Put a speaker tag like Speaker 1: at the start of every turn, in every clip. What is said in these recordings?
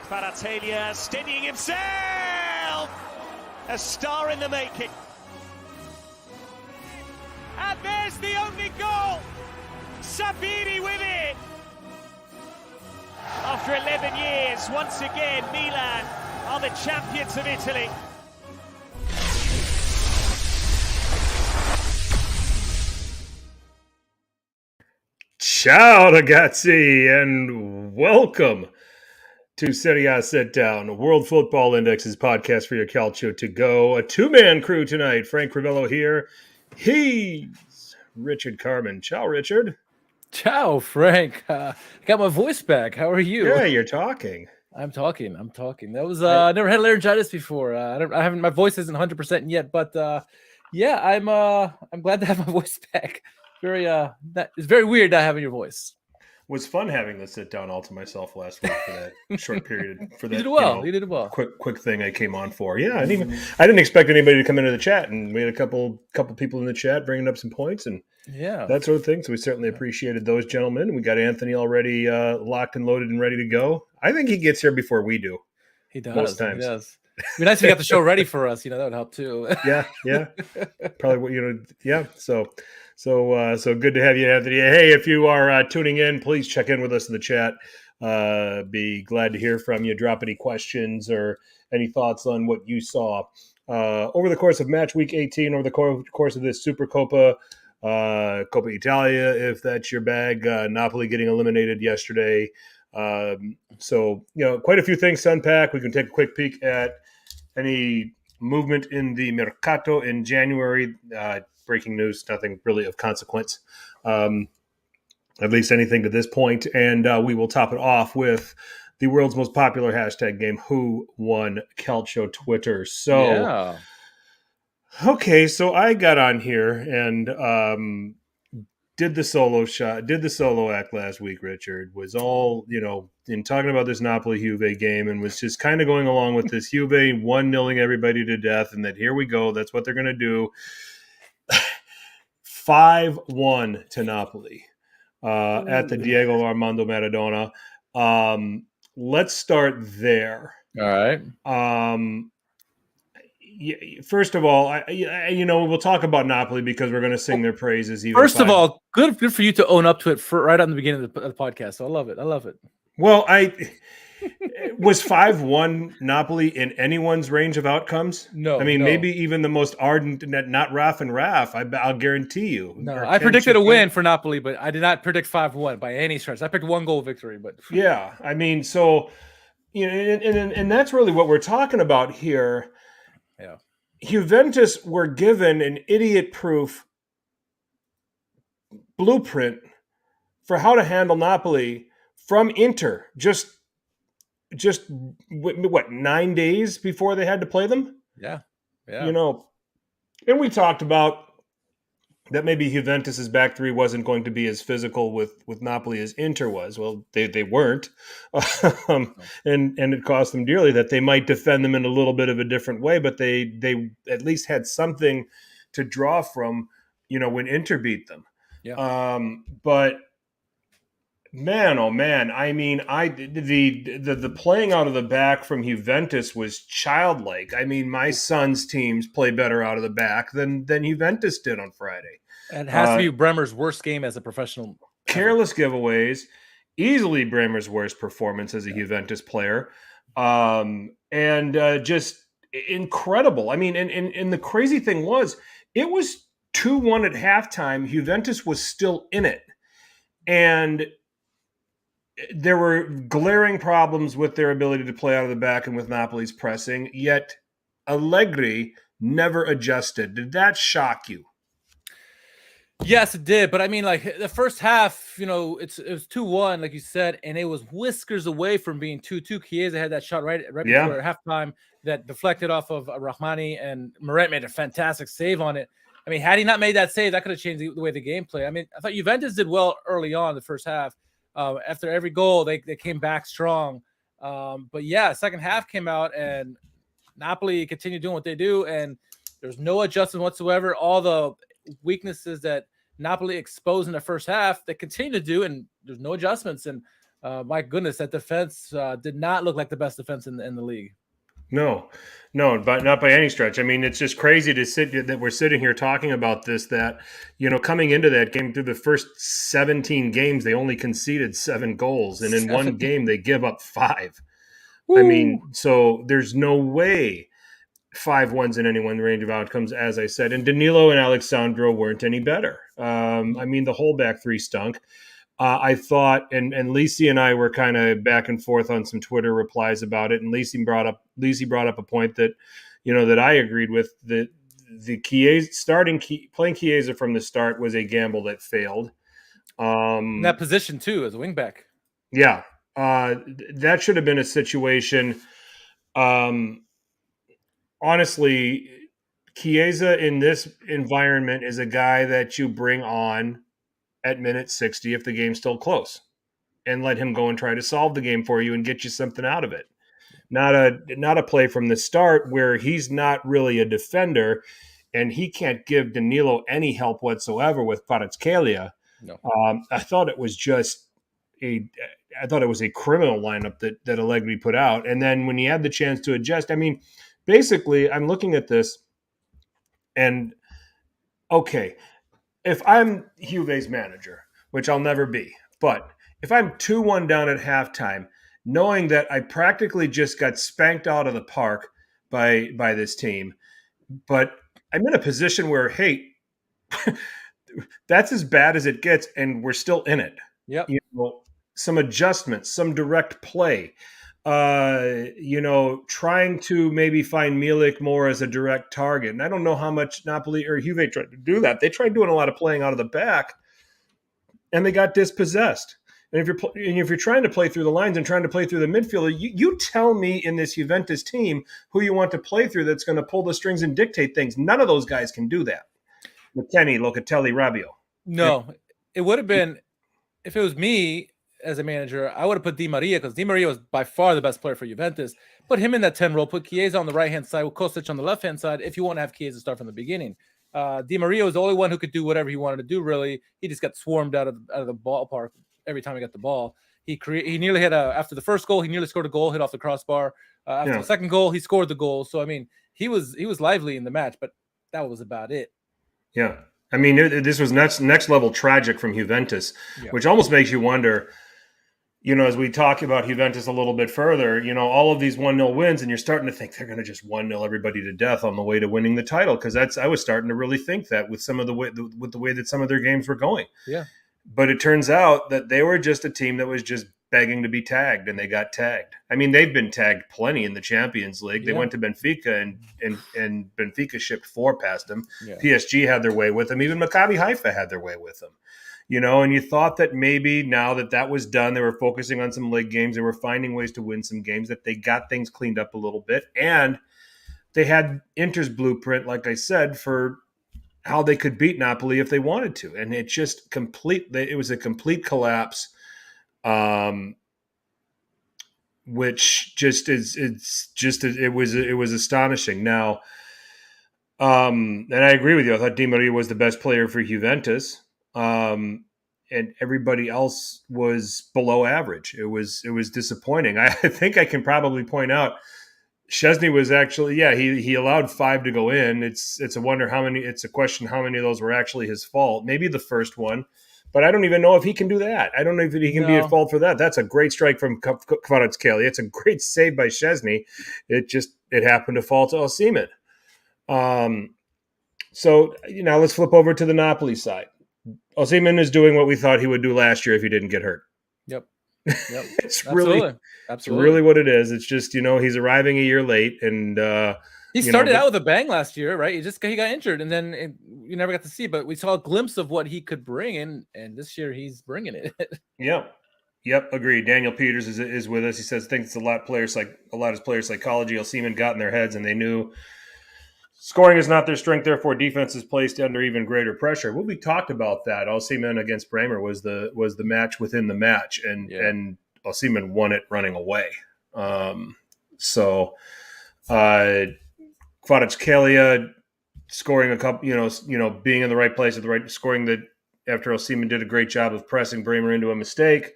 Speaker 1: Kvaratskhelia steadying himself! A star in the making. And there's the only goal! Sabiri with it! After 11 years, once again, Milan are the champions of Italy.
Speaker 2: Ciao ragazzi, and welcome to Serie Sitdown, World Football Index's podcast for your Calcio to go. A two-man crew tonight. Frank Crivello here. He's Richard Carmen. Ciao, Richard.
Speaker 3: Ciao, Frank. I got my voice back. How are you?
Speaker 2: Yeah, you're talking.
Speaker 3: I'm talking. That was I never had laryngitis before. I haven't. My voice isn't 100% yet, but yeah, I'm glad to have my voice back. It's very weird not having your voice.
Speaker 2: It was fun having the sit down all to myself last week for that short period. For that,
Speaker 3: you did well. You did well.
Speaker 2: Quick thing I came on for. Yeah, I didn't expect anybody to come into the chat, and we had a couple people in the chat bringing up some points and that sort of thing. So we certainly appreciated those gentlemen. We got Anthony already locked and loaded and ready to go. I think he gets here before we do.
Speaker 3: He does.
Speaker 2: Most times.
Speaker 3: He does. It'd be nice if he got the show ready for us. That would help too.
Speaker 2: Yeah. Probably. Yeah. So good to have you, Anthony. Hey, if you are tuning in, please check in with us in the chat. Be glad to hear from you. Drop any questions or any thoughts on what you saw over the course of match week 18, over the course of this Super Coppa, Coppa Italia, if that's your bag. Napoli getting eliminated yesterday. So quite a few things to unpack. We can take a quick peek at any movement in the Mercato in January. Breaking news, nothing really of consequence, at least anything to this point. And we will top it off with the world's most popular hashtag game, Who Won Calcio Twitter. So, Okay, so I got on here and did the solo act last week, Richard. Was all, in talking about this Napoli-Juve game and was just kind of going along with this Juve 1-0ing everybody to death and that here we go, that's what they're going to do. 5-1 to Napoli at the Diego Armando Maradona. Let's start there.
Speaker 3: All right.
Speaker 2: First of all, we'll talk about Napoli because we're going to sing their praises.
Speaker 3: First of all, good for you to own up to it right on the beginning of the podcast. So I love it.
Speaker 2: Well, was 5-1 Napoli in anyone's range of outcomes?
Speaker 3: No.
Speaker 2: Maybe even the most ardent, not Raf and Raf. I'll guarantee you.
Speaker 3: No, I predicted a win for Napoli, but I did not predict 5-1 by any stretch. I picked 1-goal victory, but
Speaker 2: yeah, so and that's really what we're talking about here.
Speaker 3: Yeah,
Speaker 2: Juventus were given an idiot-proof blueprint for how to handle Napoli from Inter. Just 9 days before they had to play them?
Speaker 3: Yeah.
Speaker 2: And we talked about that maybe Juventus's back three wasn't going to be as physical with Napoli as Inter was. Well, they weren't. And it cost them dearly that they might defend them in a little bit of a different way, but they at least had something to draw from, when Inter beat them.
Speaker 3: Yeah.
Speaker 2: But man, oh man! The playing out of the back from Juventus was childlike. My son's teams play better out of the back than Juventus did on Friday.
Speaker 3: And it has to be Bremer's worst game as a professional.
Speaker 2: Careless giveaways, easily Bremer's worst performance as a Juventus player, and just incredible. And the crazy thing was, it was 2-1 at halftime. Juventus was still in it, and there were glaring problems with their ability to play out of the back and with Napoli's pressing, yet Allegri never adjusted. Did that shock you?
Speaker 3: Yes, it did. But the first half, it was 2-1, like you said, and it was whiskers away from being 2-2. Chiesa had that shot right before halftime that deflected off of Rahmani, and Meret made a fantastic save on it. Had he not made that save, that could have changed the way the game played. I thought Juventus did well early on the first half. After every goal, they came back strong. But yeah, second half came out and Napoli continued doing what they do, and there's no adjustment whatsoever. All the weaknesses that Napoli exposed in the first half, they continue to do, and there's no adjustments. And My goodness, that defense did not look like the best defense in the league.
Speaker 2: No, but not by any stretch. I mean, it's just crazy that we're sitting here talking about this, that, coming into that game, through the first 17 games, they only conceded 7 goals. And in one game, they give up 5. Woo. I mean, so there's no way 5-1's in any one range of outcomes, as I said. And Danilo and Alexandro weren't any better. I mean, the whole back three stunk. I thought, and Lisi and I were kind of back and forth on some Twitter replies about it, and Lisi brought up a point that, that I agreed with, that the playing Chiesa from the start was a gamble that failed.
Speaker 3: In that position too, as a wingback.
Speaker 2: Yeah, that should have been a situation. Honestly, Chiesa in this environment is a guy that you bring on at minute 60 if the game's still close, and let him go and try to solve the game for you and get you something out of it. Not a play from the start where he's not really a defender and he can't give Danilo any help whatsoever with Kvaratskhelia.
Speaker 3: No.
Speaker 2: I thought it was a criminal lineup that Allegri put out. And then when he had the chance to adjust, I mean, basically I'm looking at this and okay, if I'm Juve's manager, which I'll never be, but if I'm 2-1 down at halftime, knowing that I practically just got spanked out of the park by this team, but I'm in a position where, hey, that's as bad as it gets, and we're still in it.
Speaker 3: Yep.
Speaker 2: Some adjustments, some direct play, trying to maybe find Milik more as a direct target. And I don't know how much Napoli or Juve tried to do that. They tried doing a lot of playing out of the back, and they got dispossessed. And if you're trying to play through the lines and trying to play through the midfielder, you tell me in this Juventus team who you want to play through that's going to pull the strings and dictate things. None of those guys can do that. McKennie, Locatelli, Rabiot.
Speaker 3: No, it would have been, if it was me as a manager, I would have put Di Maria, because Di Maria was by far the best player for Juventus. Put him in that 10 role, put Chiesa on the right-hand side with Kostic on the left-hand side if you want to have Chiesa start from the beginning. Di Maria was the only one who could do whatever he wanted to do, really. He just got swarmed out of the ballpark every time he got the ball. He nearly had after the first goal, he nearly scored a goal, hit off the crossbar. After the second goal, he scored the goal. So, I mean, he was lively in the match, but that was about it.
Speaker 2: Yeah. I mean, this was next level tragic from Juventus, which almost makes you wonder, as we talk about Juventus a little bit further, all of these 1-0 wins, and you're starting to think they're going to just 1-0 everybody to death on the way to winning the title. Because I was starting to really think that with some of the way that some of their games were going. Yeah. But it turns out that they were just a team that was just begging to be tagged, and they got tagged. I mean, they've been tagged plenty in the Champions League. They went to Benfica, and Benfica shipped 4 past them. Yeah. PSG had their way with them. Even Maccabi Haifa had their way with them. And you thought that maybe now that was done, they were focusing on some league games. They were finding ways to win some games, that they got things cleaned up a little bit. And they had Inter's blueprint, like I said, for how they could beat Napoli if they wanted to. And it just it was a complete collapse, which just it was astonishing. Now, and I agree with you. I thought Di Maria was the best player for Juventus. And everybody else was below average. It was disappointing. I think I can probably point out Szczesny was actually, he allowed 5 to go in. It's a question how many of those were actually his fault. Maybe the first one, but I don't even know if he can do that. I don't know if he can be at fault for that. That's a great strike from Kvaratskhelia. It's a great save by Szczesny. It happened to fall to Osimhen. So let's flip over to the Napoli side. Osimhen is doing what we thought he would do last year if he didn't get hurt.
Speaker 3: Yep.
Speaker 2: It's really what it is. It's just, he's arriving a year late, and
Speaker 3: he started out with a bang last year, right? He got injured, and then you never got to see, but we saw a glimpse of what he could bring, and this year he's bringing it.
Speaker 2: Yep, agreed. Daniel Peters is with us. He says thinks a lot of players' psychology. Osimhen got in their heads, and they knew scoring is not their strength, therefore defense is placed under even greater pressure. Well, we talked about that. Osimhen against Bremer was the match within the match, and Osimhen won it running away. Kvaratskhelia scoring a couple, being in the right place at the right, scoring after Osimhen did a great job of pressing Bremer into a mistake.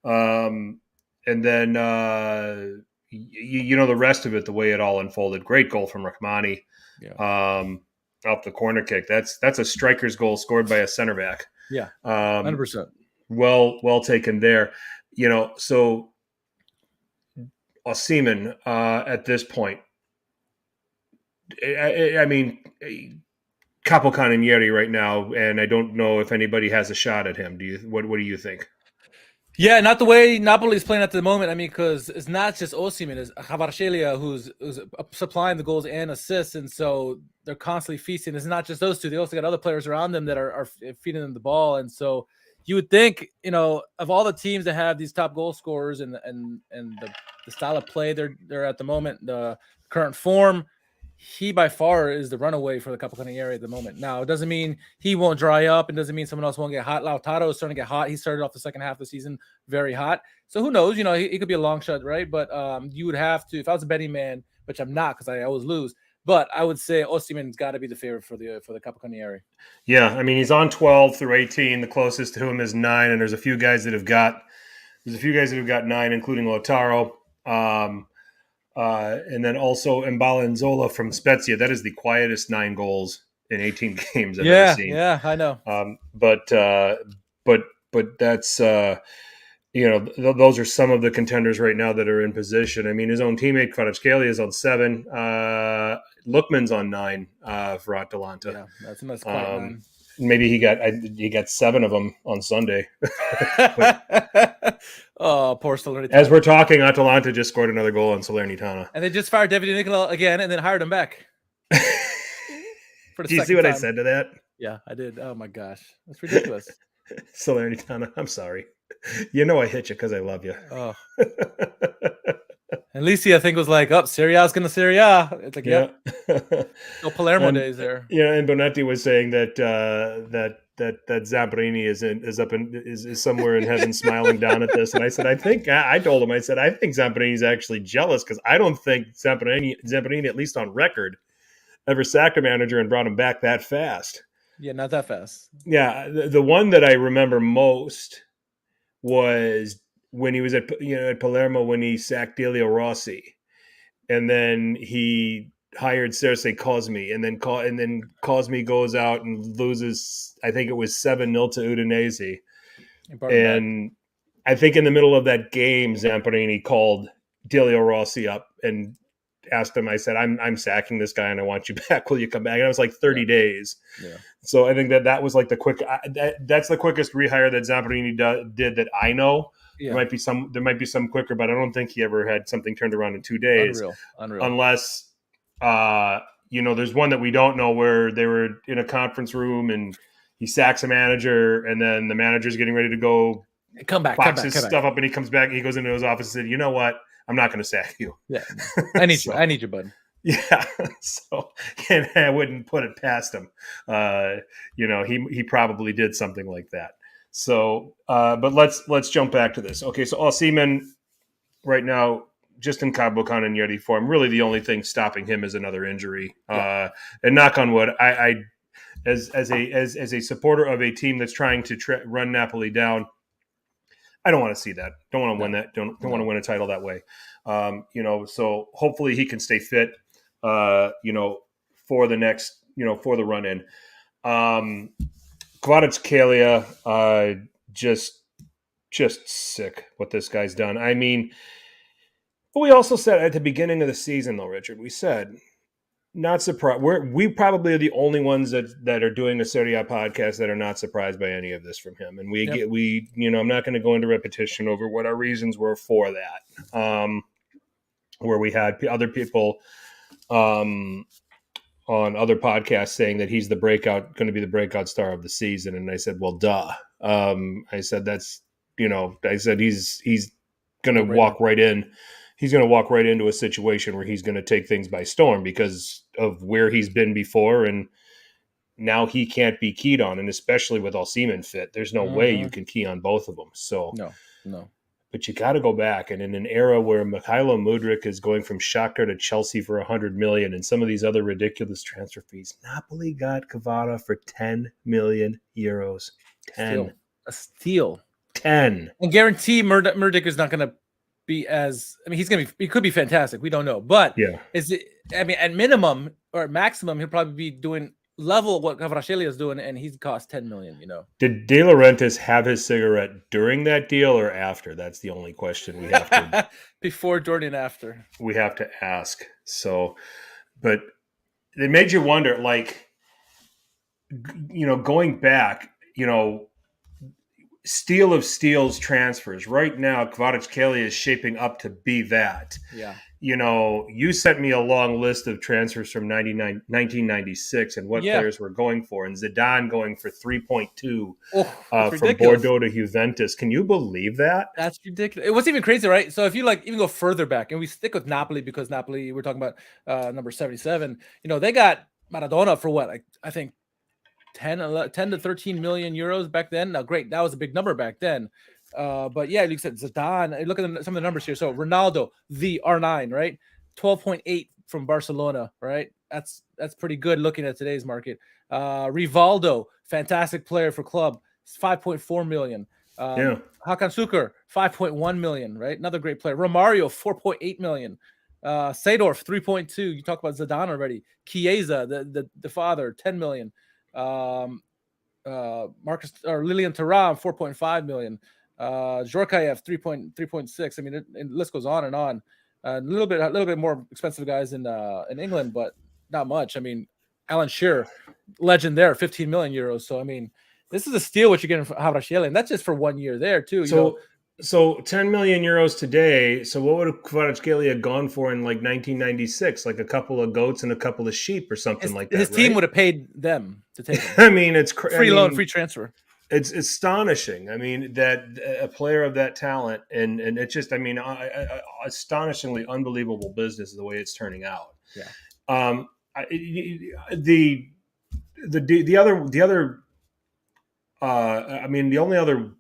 Speaker 2: And then the rest of it, the way it all unfolded. Great goal from Rahmani.
Speaker 3: Yeah.
Speaker 2: Off the corner kick. That's a striker's goal scored by a center back.
Speaker 3: Yeah. 100%.
Speaker 2: Well taken there. So Osimhen at this point, I mean, Capocannonieri right now, and I don't know if anybody has a shot at him. What do you think?
Speaker 3: Yeah, not the way Napoli is playing at the moment. I mean, because it's not just Osimhen, it's Kvaratskhelia who's supplying the goals and assists, and so they're constantly feasting. It's not just those two; they also got other players around them that are feeding them the ball. And so you would think, of all the teams that have these top goal scorers and the style of play they're at the moment, the current form, he by far is the runaway for the Capocannonieri at the moment. Now, it doesn't mean he won't dry up, and doesn't mean someone else won't get hot. Lautaro is starting to get hot. He started off the second half of the season very hot. So who knows? He could be a long shot, right? But you would have to, if I was a betting man, which I'm not because I always lose, but I would say Osimhen's got to be the favorite for the Capocannonieri.
Speaker 2: Yeah, I mean, he's on 12 through 18. The closest to him is 9, and there's a few guys that have got 9, including Lautaro. And then also Mbala and Zola from Spezia. That is the quietest 9 goals in 18 games I've ever seen.
Speaker 3: Yeah, I know.
Speaker 2: But that's those are some of the contenders right now that are in position. I mean, his own teammate Kvaratskhelia is on 7. Lookman's on 9 for Atalanta.
Speaker 3: Yeah, that's a nice quiet 9.
Speaker 2: Maybe he got 7 of them on Sunday.
Speaker 3: Oh, poor Salernitana.
Speaker 2: As we're talking, Atalanta just scored another goal on Salernitana.
Speaker 3: And they just fired Davide Nicola again and then hired him back.
Speaker 2: Do you see what I said to that?
Speaker 3: Yeah, I did. Oh, my gosh. That's ridiculous.
Speaker 2: Salernitana, I'm sorry. I hit you because I love you.
Speaker 3: Oh. And Lisi, I think, was like, Serie A's going to Serie A. It's like, yeah. No Palermo days there.
Speaker 2: Yeah, and Bonetti was saying that Zamperini is somewhere in heaven smiling down at this. And I said, I told him, I think Zamperini's actually jealous because I don't think Zamperini, at least on record, ever sacked a manager and brought him back that fast.
Speaker 3: Yeah, not that fast.
Speaker 2: Yeah, the one that I remember most was when he was at Palermo when he sacked Delio Rossi, and then he hired Serse Cosmi, and then Cosmi goes out and loses, I think it was 7-0 to Udinese. And I think in the middle of that game, Zamperini called Delio Rossi up and asked him, I said, I'm sacking this guy and I want you back. Will you come back? And it was like 30 days. Yeah. So I think that was like that's the quickest rehire that Zamperini did that I know. Yeah. There might be some quicker, but I don't think he ever had something turned around in 2 days.
Speaker 3: Unreal.
Speaker 2: Unless, there's one that we don't know where they were in a conference room and he sacks a manager and then the manager's getting ready to go box his stuff up and he comes back and he goes into his office and said, you know what? I'm not going to sack you.
Speaker 3: Yeah. I need you. I need you, bud.
Speaker 2: Yeah. So, and I wouldn't put it past him. He probably did something like that. So, but let's jump back to this. Okay, so Osimhen right now just in Capocannonieri form. Really, the only thing stopping him is another injury. Yeah. And knock on wood, I as a supporter of a team that's trying to run Napoli down, I don't want to see that. Don't want to win that. Don't want to win a title that way. So hopefully he can stay fit. For the next, for the run in. Kvaratskhelia, just sick what this guy's done. I mean, we also said at the beginning of the season, though, Richard, we said not surprised. We probably are the only ones that are doing a Serie A podcast that are not surprised by any of this from him. And I'm not going to go into repetition over what our reasons were for that. Where we had other people on other podcasts saying that he's going to be the breakout star of the season. And I said, well, duh. I said, he's going to walk right in. He's going to walk right into a situation where he's going to take things by storm because of where he's been before. And now he can't be keyed on. And especially with Osimhen fit, there's no way you can key on both of them. So
Speaker 3: no.
Speaker 2: But you got to go back, and in an era where Mykhailo Mudryk is going from Shakhtar to Chelsea for $100 million, and some of these other ridiculous transfer fees, Napoli got Kvara for €10 million. 10.
Speaker 3: A steal.
Speaker 2: 10.
Speaker 3: And guarantee Murdick is not going to be as. I mean, he could be fantastic. We don't know, but
Speaker 2: yeah,
Speaker 3: is it? I mean, at minimum or at maximum, he'll probably be doing level what Kvaratskhelia is doing, and he's cost 10 million.
Speaker 2: Did De Laurentiis have his cigarette during that deal or after? That's the only question we have to
Speaker 3: before, during, and after.
Speaker 2: We have to ask. So, but it made you wonder, like, going back, steal of steals transfers. Right now, Kvaratskhelia is shaping up to be that.
Speaker 3: Yeah.
Speaker 2: You sent me a long list of transfers from 1996 and what players were going for, and Zidane going for 3.2 from Bordeaux to Juventus. Can you believe that?
Speaker 3: That's ridiculous. It was even crazy, right? So if you even go further back, and we stick with Napoli because Napoli, we're talking about number 77. They got Maradona for what? I think 10 to 13 million euros back then. Now, great, that was a big number back then. But yeah, you said Zidane. Look at some of the numbers here. So Ronaldo, the R9, right? 12.8 from Barcelona, right? That's pretty good looking at today's market. Rivaldo, fantastic player for club, 5.4 million. Hakan Şükür, 5.1 million, right? Another great player. Romario, 4.8 million. Seedorf, 3.2. You talked about Zidane already. Chiesa, the father, 10 million. Marcus or Lilian Thuram, 4.5 million. Zhorkaeff, 3.6. I mean, the list goes on and on. A little bit more expensive guys in England, but not much. I mean, Alan Shearer, legend there, 15 million euros. So I mean, this is a steal what you're getting from Kvaratskhelia, and that's just for 1 year there too.
Speaker 2: So 10 million euros today. So what would Kvaratskhelia gone for in like 1996? Like a couple of goats and a couple of sheep or something like that.
Speaker 3: His team would have paid them to take him.
Speaker 2: I mean, it's
Speaker 3: free loan, free transfer.
Speaker 2: It's astonishing. I mean, that a player of that talent, and it's just, I mean, astonishingly unbelievable business the way it's turning out.
Speaker 3: Yeah.
Speaker 2: The only other,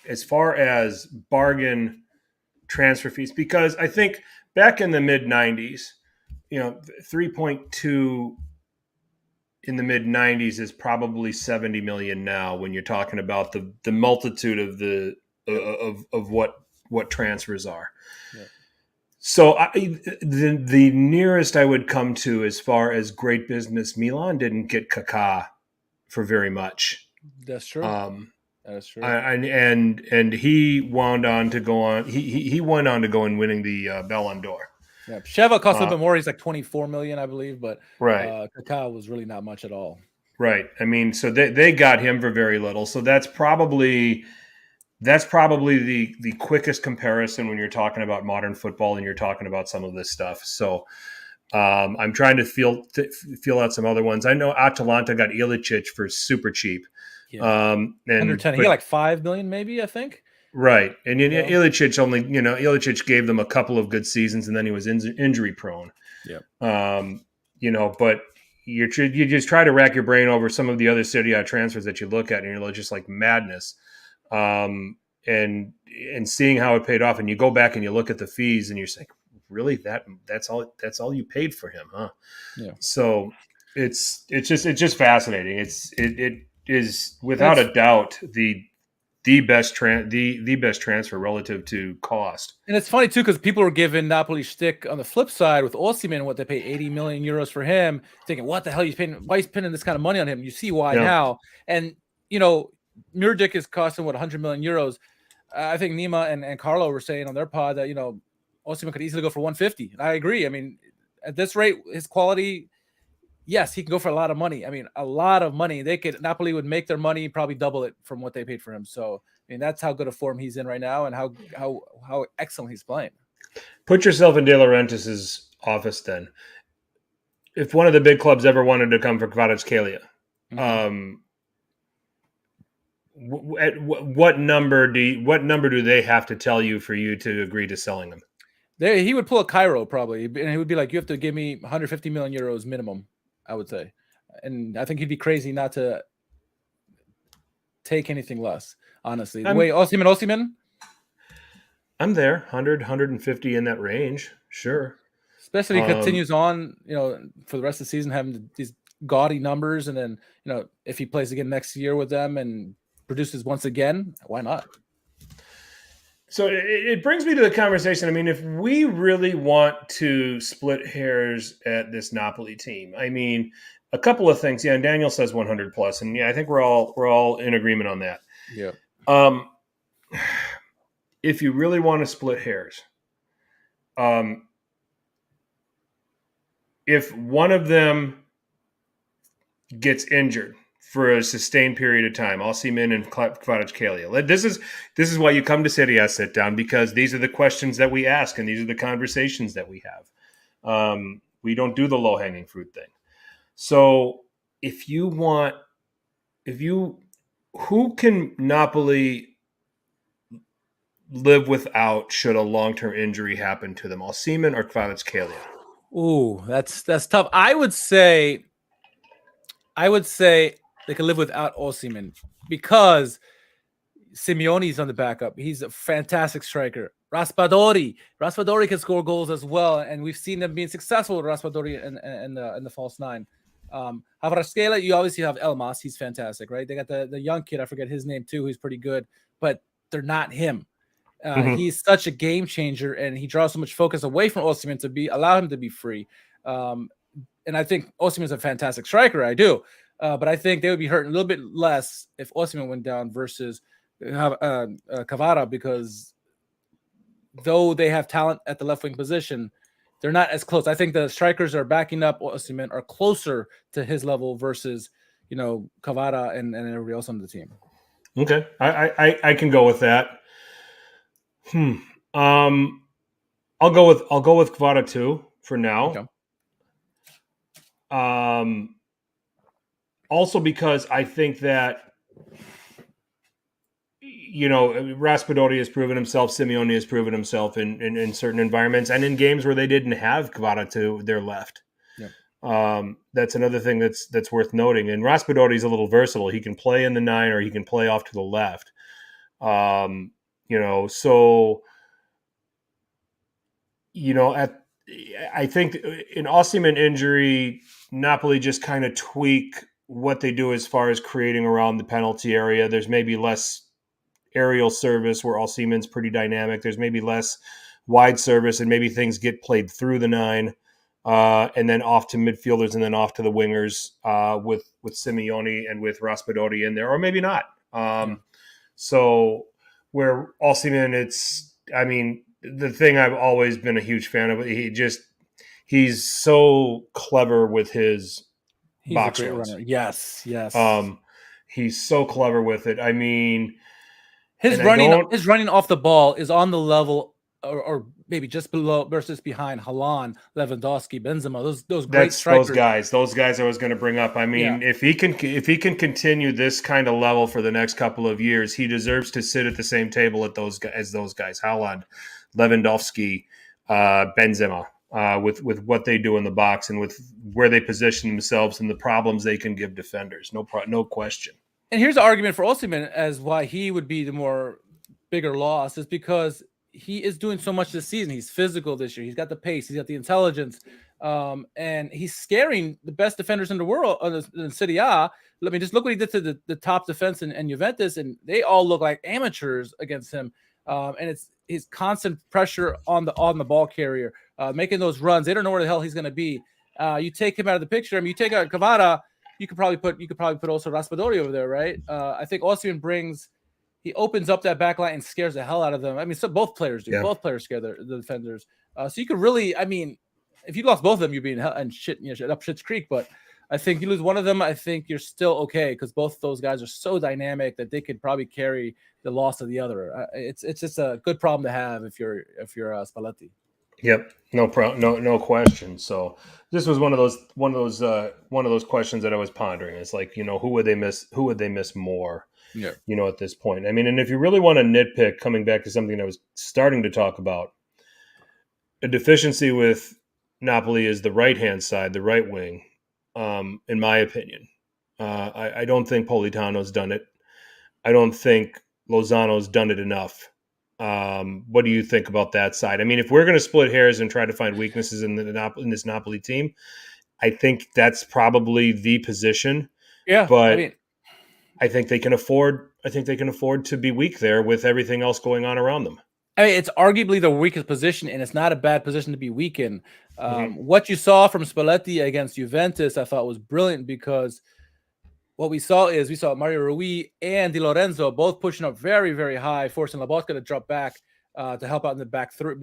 Speaker 2: as far as bargain transfer fees, because I think back in the mid 90s, 3.2 in the mid 90s is probably 70 million now when you're talking about the multitude of what transfers are. Yeah. So the nearest I would come to as far as great business, Milan didn't get Kaká for very much.
Speaker 3: That's true. That's true.
Speaker 2: And he wound on to go on. He went on to go and winning the Ballon d'Or.
Speaker 3: Yeah, Sheva cost a little bit more. He's like 24 million, I believe, but
Speaker 2: right.
Speaker 3: Kaká was really not much at all.
Speaker 2: Right. I mean, so they got him for very little. So that's probably the quickest comparison when you're talking about modern football and you're talking about some of this stuff. So I'm trying to feel out some other ones. I know Atalanta got Ilicic for super cheap.
Speaker 3: Yeah. Under 10. He got like 5 million, maybe, I think.
Speaker 2: Right. And Ilicic gave them a couple of good seasons and then he was injury prone.
Speaker 3: Yeah.
Speaker 2: But you just try to rack your brain over some of the other Serie A transfers that you look at and you're just like madness. And seeing how it paid off, and you go back and you look at the fees and you're just like, really, that's all you paid for him, huh?
Speaker 3: Yeah.
Speaker 2: So it's just fascinating. It is without a doubt the best transfer relative to cost.
Speaker 3: And it's funny too because people were giving Napoli shtick on the flip side with Osimhen, what they paid 80 million euros for him, thinking, what the hell he's paying? Why he's spending this kind of money on him? You see why now. And Murdick is costing 100 million euros. I think Nima and Carlo were saying on their pod that Osimhen could easily go for 150. And I agree. I mean, at this rate, his quality. Yes, he can go for a lot of money. I mean, a lot of money. Napoli would make their money, probably double it from what they paid for him. So, I mean, that's how good a form he's in right now and how excellent he's playing.
Speaker 2: Put yourself in De Laurentiis' office then. If one of the big clubs ever wanted to come for Kvaratskhelia, what number do they have to tell you for you to agree to selling him?
Speaker 3: He would pull a Cairo probably, and he would be like, you have to give me 150 million euros minimum, I would say. And I think he'd be crazy not to take anything less, honestly. The way Osimhen?
Speaker 2: I'm there, 100, 150 in that range, sure.
Speaker 3: Especially if he continues on, for the rest of the season, having these gaudy numbers, and then, if he plays again next year with them and produces once again, why not?
Speaker 2: So it brings me to the conversation. I mean, if we really want to split hairs at this Napoli team, I mean, a couple of things. Yeah, and Daniel says 100 plus, and yeah, I think we're all in agreement on that.
Speaker 3: Yeah.
Speaker 2: If you really want to split hairs, if one of them gets injured for a sustained period of time, Osimhen and Kvaratskhelia. This is why you come to Serie Sit Down, because these are the questions that we ask and these are the conversations that we have. We don't do the low-hanging fruit thing. So who can Napoli live without should a long-term injury happen to them, Osimhen or Kvaratskhelia?
Speaker 3: Ooh, that's tough. I would say they could live without Osimhen because Simeone's on the backup. He's a fantastic striker. Raspadori can score goals as well, and we've seen them being successful with Raspadori in the false nine. Kvaratskhelia, you obviously have Elmas. He's fantastic, right? They got the young kid. I forget his name too. He's pretty good, but they're not him. He's such a game changer, and he draws so much focus away from Osimhen to allow him to be free. And I think Osimhen's a fantastic striker. I do. But I think they would be hurting a little bit less if Osimhen went down versus Kvara, because though they have talent at the left wing position, they're not as close. I think the strikers are backing up Osimhen are closer to his level versus, Kvara and everybody else on the team.
Speaker 2: Okay. I can go with that. I'll go with Kvara too for now. Okay. Also because I think that, Raspadori has proven himself, Simeone has proven himself in certain environments and in games where they didn't have Kvara to their left. Yeah. That's another thing that's worth noting. And Raspadori is a little versatile. He can play in the 9 or he can play off to the left. I think in Osimhen injury, Napoli just kind of tweak what they do as far as creating around the penalty area. There's maybe less aerial service where Osimhen's pretty dynamic. There's maybe less wide service and maybe things get played through the 9 and then off to midfielders and then off to the wingers with Simeone and with Raspadori in there, or maybe not. So where Osimhen, the thing I've always been a huge fan of, he's so clever with his box runs.
Speaker 3: Yes.
Speaker 2: He's so clever with it. I mean,
Speaker 3: his running off the ball is on the level or maybe just below versus behind Haaland, Lewandowski, Benzema. Those great strikers.
Speaker 2: Those guys I was going to bring up. I mean, if he can continue this kind of level for the next couple of years, he deserves to sit at the same table as those guys. Haaland, Lewandowski, Benzema, with what they do in the box and with where they position themselves and the problems they can give defenders. No question.
Speaker 3: And here's the argument for Osimhen as why he would be the more bigger loss is because he is doing so much this season. He's physical this year. He's got the pace. He's got the intelligence. And he's scaring the best defenders in the world in Serie A. I mean, just look what he did to the top defense in Juventus, and they all look like amateurs against him. And it's his constant pressure on the ball carrier, making those runs. They don't know where the hell he's going to be. You take him out of the picture. I mean, you take out Kvara, you could probably put also Raspadori over there, right? I think Osimhen he opens up that back line and scares the hell out of them. I mean, so both players do. Yeah. Both players scare the defenders. So you could really, I mean, if you lost both of them, you'd be in hell and shit up Shit's Creek. But I think you lose one of them, I think you're still okay because both those guys are so dynamic that they could probably carry the loss of the other. It's just a good problem to have if you're Spalletti.
Speaker 2: Yep, no question. So this was one of those questions that I was pondering. It's like, who would they miss more?
Speaker 3: Yeah.
Speaker 2: At this point. I mean, and if you really want to nitpick, coming back to something I was starting to talk about, a deficiency with Napoli is the right-hand side, the right wing, in my opinion. I don't think Politano's done it. I don't think Lozano's done it enough. What do you think about that side? I mean, if we're going to split hairs and try to find weaknesses in this Napoli team, I think that's probably the position.
Speaker 3: Yeah,
Speaker 2: but I think they can afford to be weak there with everything else going on around them.
Speaker 3: I mean, it's arguably the weakest position, and it's not a bad position to be weak in. What you saw from Spalletti against Juventus, I thought was brilliant, because what we saw Mario Rui and Di Lorenzo both pushing up very, very high, forcing Lobotka to drop back to help out in the back three.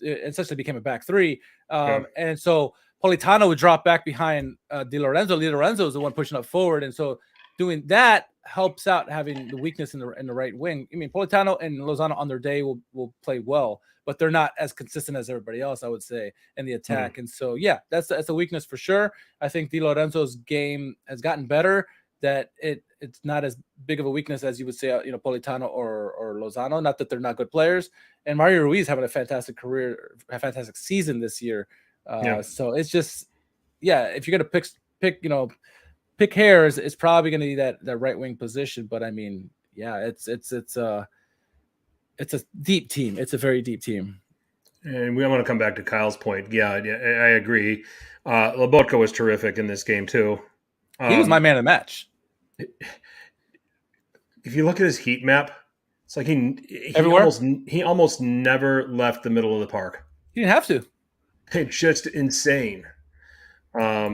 Speaker 3: Essentially became a back three, and so Politano would drop back behind Di Lorenzo. Di Lorenzo is the one pushing up forward, and so doing that helps out having the weakness in the right wing. I mean, Politano and Lozano on their day will play well, but they're not as consistent as everybody else, I would say, in the attack. And so, yeah, that's a weakness for sure. I think Di Lorenzo's game has gotten better, that it's not as big of a weakness as you would say, Politano or Lozano. Not that they're not good players. And Mario Ruiz having a fantastic career, a fantastic season this year. So it's just, if you're gonna pick hairs, it's probably gonna be that right wing position. But I mean, it's a deep team. It's a very deep team.
Speaker 2: And we want to come back to Kyle's point. Yeah, I agree. Lobotka was terrific in this game too.
Speaker 3: He was my man of the match.
Speaker 2: If you look at his heat map, it's like he almost never left the middle of the park.
Speaker 3: He didn't have to.
Speaker 2: It's just insane.
Speaker 3: I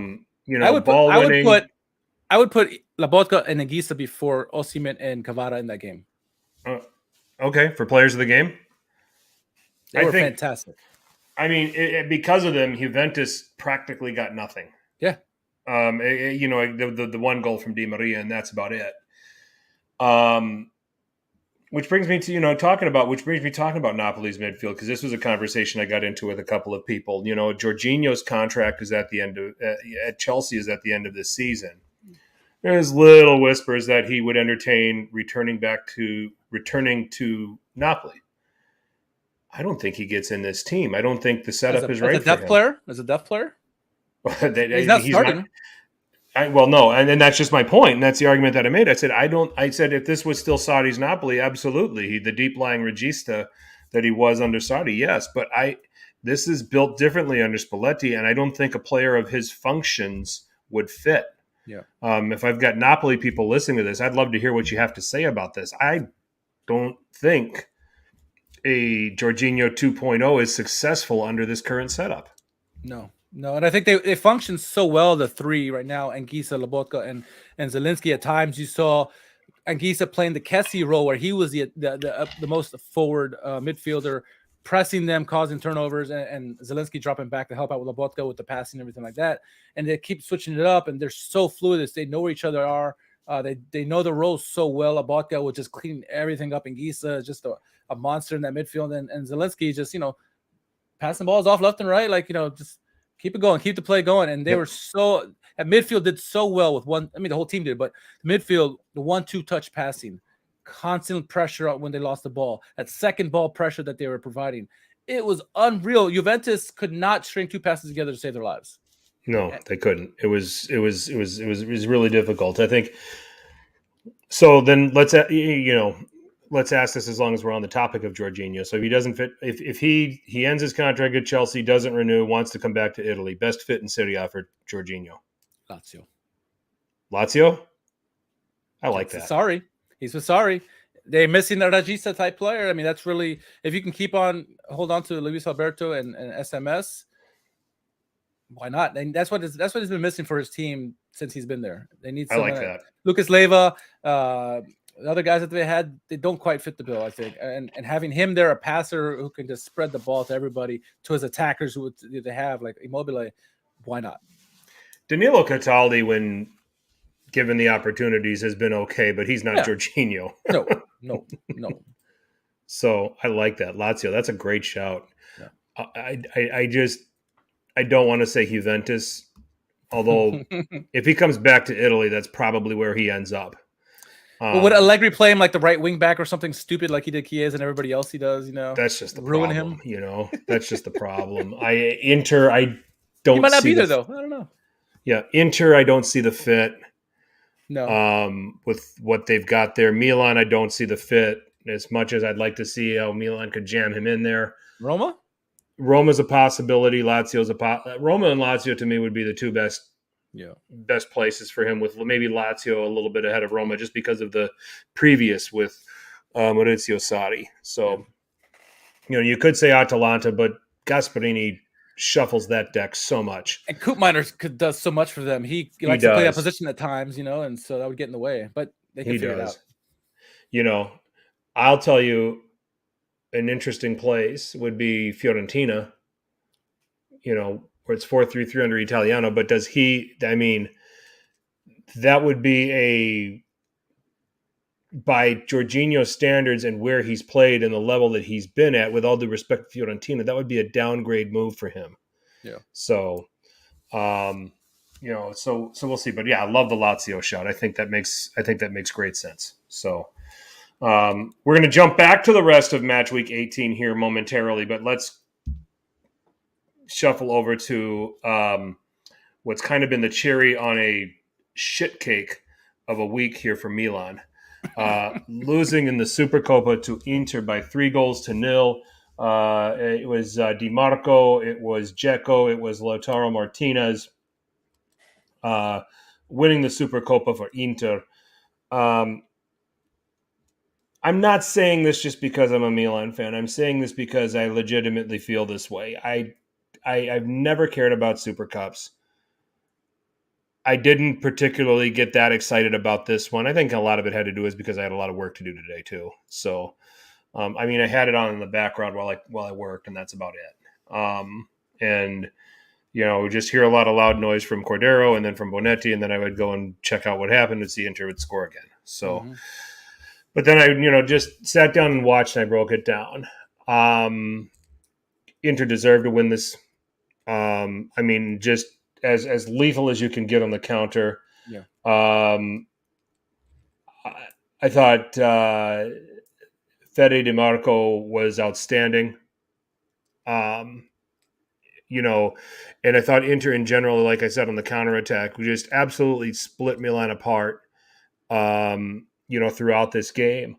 Speaker 3: would put Lobotka and Anguissa before Osimhen and Kvara in that game.
Speaker 2: Okay, for players of the game,
Speaker 3: they were fantastic.
Speaker 2: I mean, because of them, Juventus practically got nothing.
Speaker 3: Yeah.
Speaker 2: The one goal from Di Maria, and that's about it. Which brings me to talking about Napoli's midfield, because this was a conversation I got into with a couple of people. Jorginho's contract is at the end of at Chelsea is at the end of this season. There's little whispers that he would entertain returning to Napoli. I don't think he gets in this team. I don't think the setup is right for him.
Speaker 3: As a depth player?
Speaker 2: He's
Speaker 3: not starting.
Speaker 2: No, and that's just my point, and that's the argument that I made. I said if this was still Sarri's Napoli, absolutely, the deep lying regista that he was under Sarri, yes. But this is built differently under Spalletti, and I don't think a player of his functions would fit.
Speaker 3: Yeah.
Speaker 2: If I've got Napoli people listening to this, I'd love to hear what you have to say about this. I don't think a Jorginho 2.0 is successful under this current setup.
Speaker 3: No, and I think they function so well, the three right now, Anguissa, Lobotka, and Zielinski. At times you saw Anguissa playing the Kessie role, where he was the most forward midfielder, pressing them, causing turnovers, and Zielinski dropping back to help out with Lobotka with the passing and everything like that. And they keep switching it up, and they're so fluid. They know where each other are. They know the roles so well. Lobotka would just clean everything up. Anguissa is just a monster in that midfield, and Zielinski just passing balls off left and right, just keep it going, keep the play going. And they were so at midfield did so well with one. I mean, the whole team did, but the midfield, the 1-2 touch passing, constant pressure when they lost the ball, that second ball pressure that they were providing, it was unreal. Juventus could not string two passes together to save their lives.
Speaker 2: No, they couldn't. It was really difficult, I think. So then let's ask this, as long as we're on the topic of Jorginho. So if he doesn't fit, if he ends his contract at Chelsea, doesn't renew, wants to come back to Italy, best fit in Serie for Jorginho? Lazio? I like that.
Speaker 3: Sorry. He's with Sarri. They're missing a Regista type player. I mean, that's really, if you can hold on to Luis Alberto and SMS, why not? And that's what he's been missing for his team since he's been there. They need someone. I like that. Lucas Leiva, the other guys that they had, they don't quite fit the bill, I think. And having him there, a passer who can just spread the ball to everybody, to his attackers who they have, like Immobile, why not?
Speaker 2: Danilo Cataldi, when given the opportunities, has been okay, but he's not Jorginho.
Speaker 3: No.
Speaker 2: So I like that. Lazio, that's a great shout.
Speaker 3: Yeah.
Speaker 2: I don't want to say Juventus, although if he comes back to Italy, that's probably where he ends up.
Speaker 3: Well, would Allegri play him like the right wing back or something stupid like he did Chiesa and everybody else he does?
Speaker 2: That's just the
Speaker 3: ruin
Speaker 2: problem,
Speaker 3: him.
Speaker 2: That's just the problem. Inter, I don't.
Speaker 3: He might not be there though. I don't know.
Speaker 2: Yeah, Inter, I don't see the fit.
Speaker 3: No.
Speaker 2: With what they've got there, Milan, I don't see the fit as much as I'd like to see how Milan could jam him in there. Roma's a possibility. Roma and Lazio to me would be the two best places for him, with maybe Lazio a little bit ahead of Roma just because of the previous with Maurizio Sarri. So You could say Atalanta, but Gasperini shuffles that deck so much.
Speaker 3: And Koopmeiners does so much for them. He likes to play that position at times, and so that would get in the way. But they can figure it
Speaker 2: out. I'll tell you, an interesting place would be Fiorentina. Where it's 4-3-3 under Italiano. But does he? I mean, that would be by Jorginho standards and where he's played and the level that he's been at, with all due respect to Fiorentina, that would be a downgrade move for him.
Speaker 3: Yeah.
Speaker 2: So, so we'll see. But yeah, I love the Lazio shout. I think that makes great sense. So, we're going to jump back to the rest of match week 18 here momentarily, but let's shuffle over to what's kind of been the cherry on a shit cake of a week here for Milan. Losing in the Supercoppa to Inter by 3-0. It was Di Marco, it was Dzeko, it was Lautaro Martinez winning the Supercoppa for Inter. I'm not saying this just because I'm a Milan fan. I'm saying this because I legitimately feel this way. I've never cared about Super Cups. I didn't particularly get that excited about this one. I think a lot of it had to do is because I had a lot of work to do today too. So, I had it on in the background while I worked, and that's about it. And just hear a lot of loud noise from Cordero and then from Bonetti, and then I would go and check out what happened and see Inter would score again. So, But then I, just sat down and watched, and I broke it down. Inter deserved to win this. Just as lethal as you can get on the counter.
Speaker 3: Yeah.
Speaker 2: I thought Fede Di Marco was outstanding. And I thought Inter in general, like I said, on the counterattack, we just absolutely split Milan apart, throughout this game.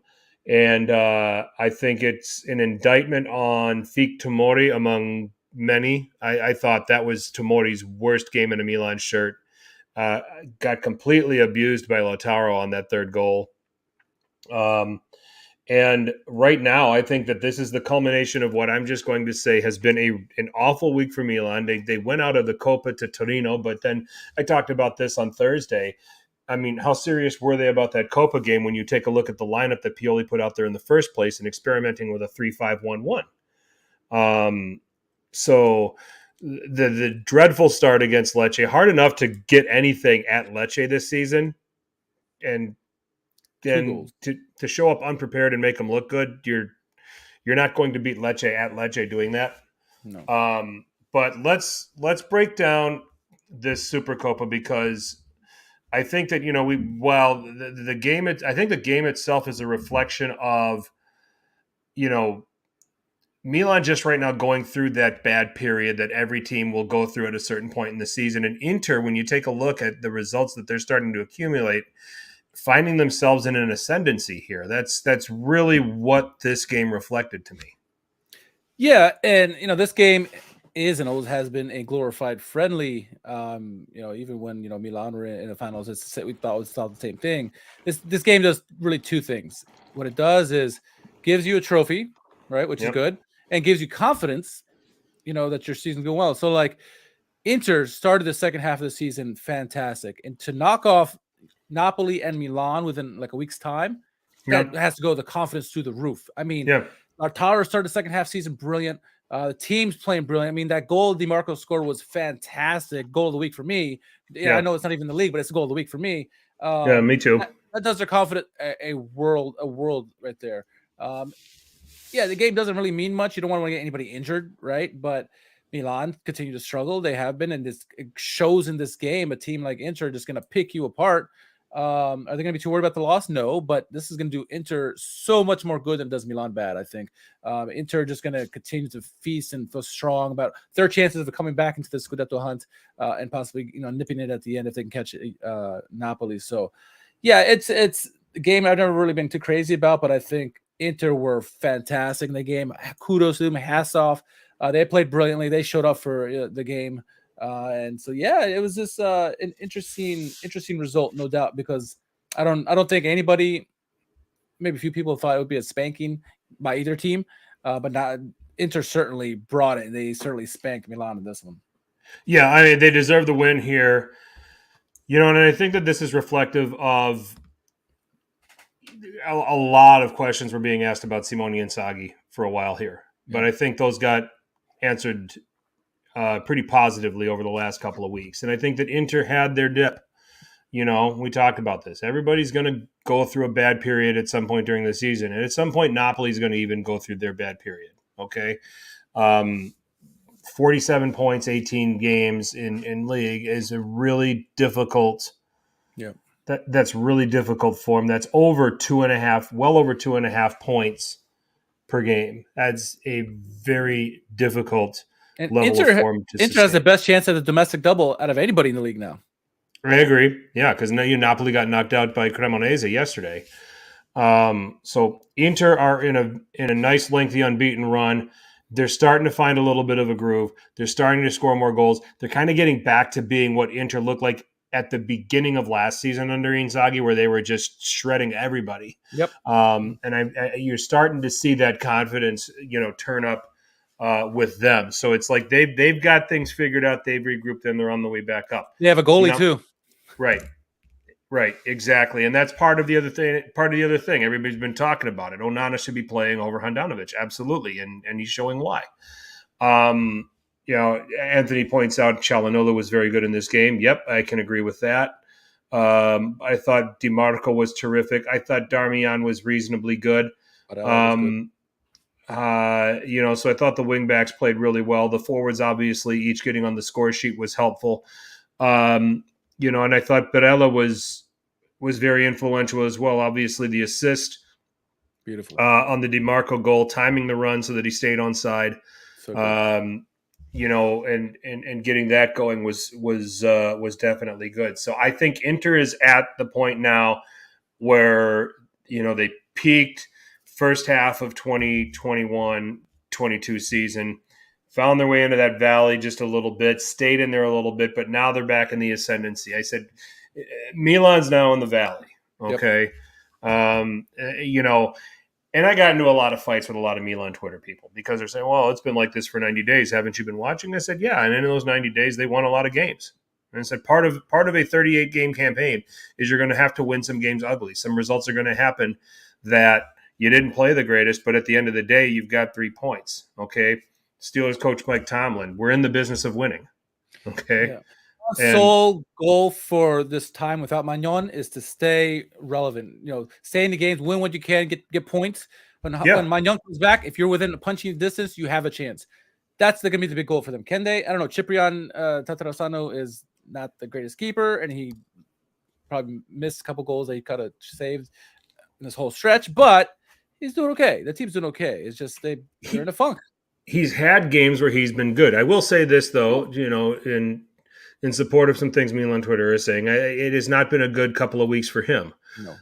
Speaker 2: And I think it's an indictment on Fik Tomori among many. I thought that was Tomori's worst game in a Milan shirt. Got completely abused by Lautaro on that third goal. And right now, I think that this is the culmination of what I'm just going to say has been an awful week for Milan. They went out of the Coppa to Torino, but then I talked about this on Thursday. How serious were they about that Coppa game when you take a look at the lineup that Pioli put out there in the first place and experimenting with a 3-5-1-1? So the dreadful start against Lecce, hard enough to get anything at Lecce this season, and then to show up unprepared and make them look good, you're not going to beat Lecce at Lecce doing that.
Speaker 3: No.
Speaker 2: But let's break down this Supercoppa, because I think that the game. I think the game itself is a reflection of Milan just right now going through that bad period that every team will go through at a certain point in the season. And Inter, when you take a look at the results that they're starting to accumulate, finding themselves in an ascendancy here. That's really what this game reflected to me.
Speaker 3: Yeah, and this game is and always has been a glorified friendly. Even when Milan were in the finals, we thought it was all the same thing. This game does really two things. What it does is gives you a trophy, right, which is good, and gives you confidence, that your season's going well. So like Inter started the second half of the season fantastic, and to knock off Napoli and Milan within like a week's time, that has to go the confidence through the roof. Lautaro started the second half season brilliant. The team's playing brilliant. That goal Di Marco scored was fantastic. Goal of the week for me. I know it's not even the league, but it's a goal of the week for me.
Speaker 2: Me too.
Speaker 3: That does their confidence a world right there. The game doesn't really mean much. You don't want to get anybody injured, right? But Milan continue to struggle. They have been, and it shows in this game. A team like Inter just going to pick you apart. Are they going to be too worried about the loss? No, but this is going to do Inter so much more good than it does Milan bad, I think. Inter just going to continue to feast and feel strong about their chances of coming back into the Scudetto hunt and possibly nipping it at the end if they can catch Napoli. So, it's a game I've never really been too crazy about, but I think Inter were fantastic in the game. Kudos to them. Hats off. They played brilliantly. They showed up for the game. And so, it was just an interesting result, no doubt, because I don't think anybody, maybe a few people thought it would be a spanking by either team, but not. Inter certainly brought it. They certainly spanked Milan in this one.
Speaker 2: Yeah, I mean, they deserve the win here. And I think that this is reflective of a lot of questions were being asked about Simone Inzaghi for a while here. But I think those got answered pretty positively over the last couple of weeks. And I think that Inter had their dip. We talked about this. Everybody's going to go through a bad period at some point during the season. And at some point, Napoli's going to even go through their bad period. Okay. 47 points, 18 games in league is a really difficult.
Speaker 3: Yeah.
Speaker 2: That's really difficult for him. That's well over 2.5 points per game. That's a very difficult level of form to sustain.
Speaker 3: Inter has the best chance at a domestic double out of anybody in the league now.
Speaker 2: I agree. Yeah, because Napoli got knocked out by Cremonese yesterday. So Inter are in a nice, lengthy, unbeaten run. They're starting to find a little bit of a groove. They're starting to score more goals. They're kind of getting back to being what Inter looked like at the beginning of last season under Inzaghi, where they were just shredding everybody.
Speaker 3: Yep.
Speaker 2: And you're starting to see that confidence, turn up with them. So it's like they've got things figured out. They've regrouped and they're on the way back up.
Speaker 3: They have a goalie too.
Speaker 2: Right, exactly, and that's part of the other thing. Everybody's been talking about it. Onana should be playing over Handanovic, absolutely, and he's showing why. Anthony points out Çalhanoğlu was very good in this game. Yep, I can agree with that. I thought DiMarco was terrific. I thought Darmian was reasonably good. So I thought the wingbacks played really well. The forwards, obviously, each getting on the score sheet was helpful. And I thought Barella was very influential as well. Obviously, the assist
Speaker 3: beautiful
Speaker 2: on the DiMarco goal, timing the run so that he stayed onside.
Speaker 3: So
Speaker 2: and getting that going was definitely good. So I think Inter is at the point now where they peaked first half of 2021-22 season. Found their way into that valley just a little bit, stayed in there a little bit, but now they're back in the ascendancy. I said, Milan's now in the valley, okay? Yep. And I got into a lot of fights with a lot of Milan Twitter people because they're saying, well, it's been like this for 90 days. Haven't you been watching? I said, yeah, and in those 90 days, they won a lot of games. And I said, part of a 38-game campaign is you're going to have to win some games ugly. Some results are going to happen that you didn't play the greatest, but at the end of the day, you've got 3 points, okay? Steelers coach Mike Tomlin. We're in the business of winning. Okay.
Speaker 3: Yeah. Our sole goal for this time without Magnon is to stay relevant. Stay in the games, win what you can, get points. When Magnon comes back, if you're within a punching distance, you have a chance. That's going to be the big goal for them. Can they? I don't know. Ciprian Tatarusanu is not the greatest keeper, and he probably missed a couple goals that he could have saved in this whole stretch, but he's doing okay. The team's doing okay. It's just they're in a funk.
Speaker 2: He's had games where he's been good. I will say this, though, in support of some things Milan Twitter is saying, it has not been a good couple of weeks for him.
Speaker 3: No.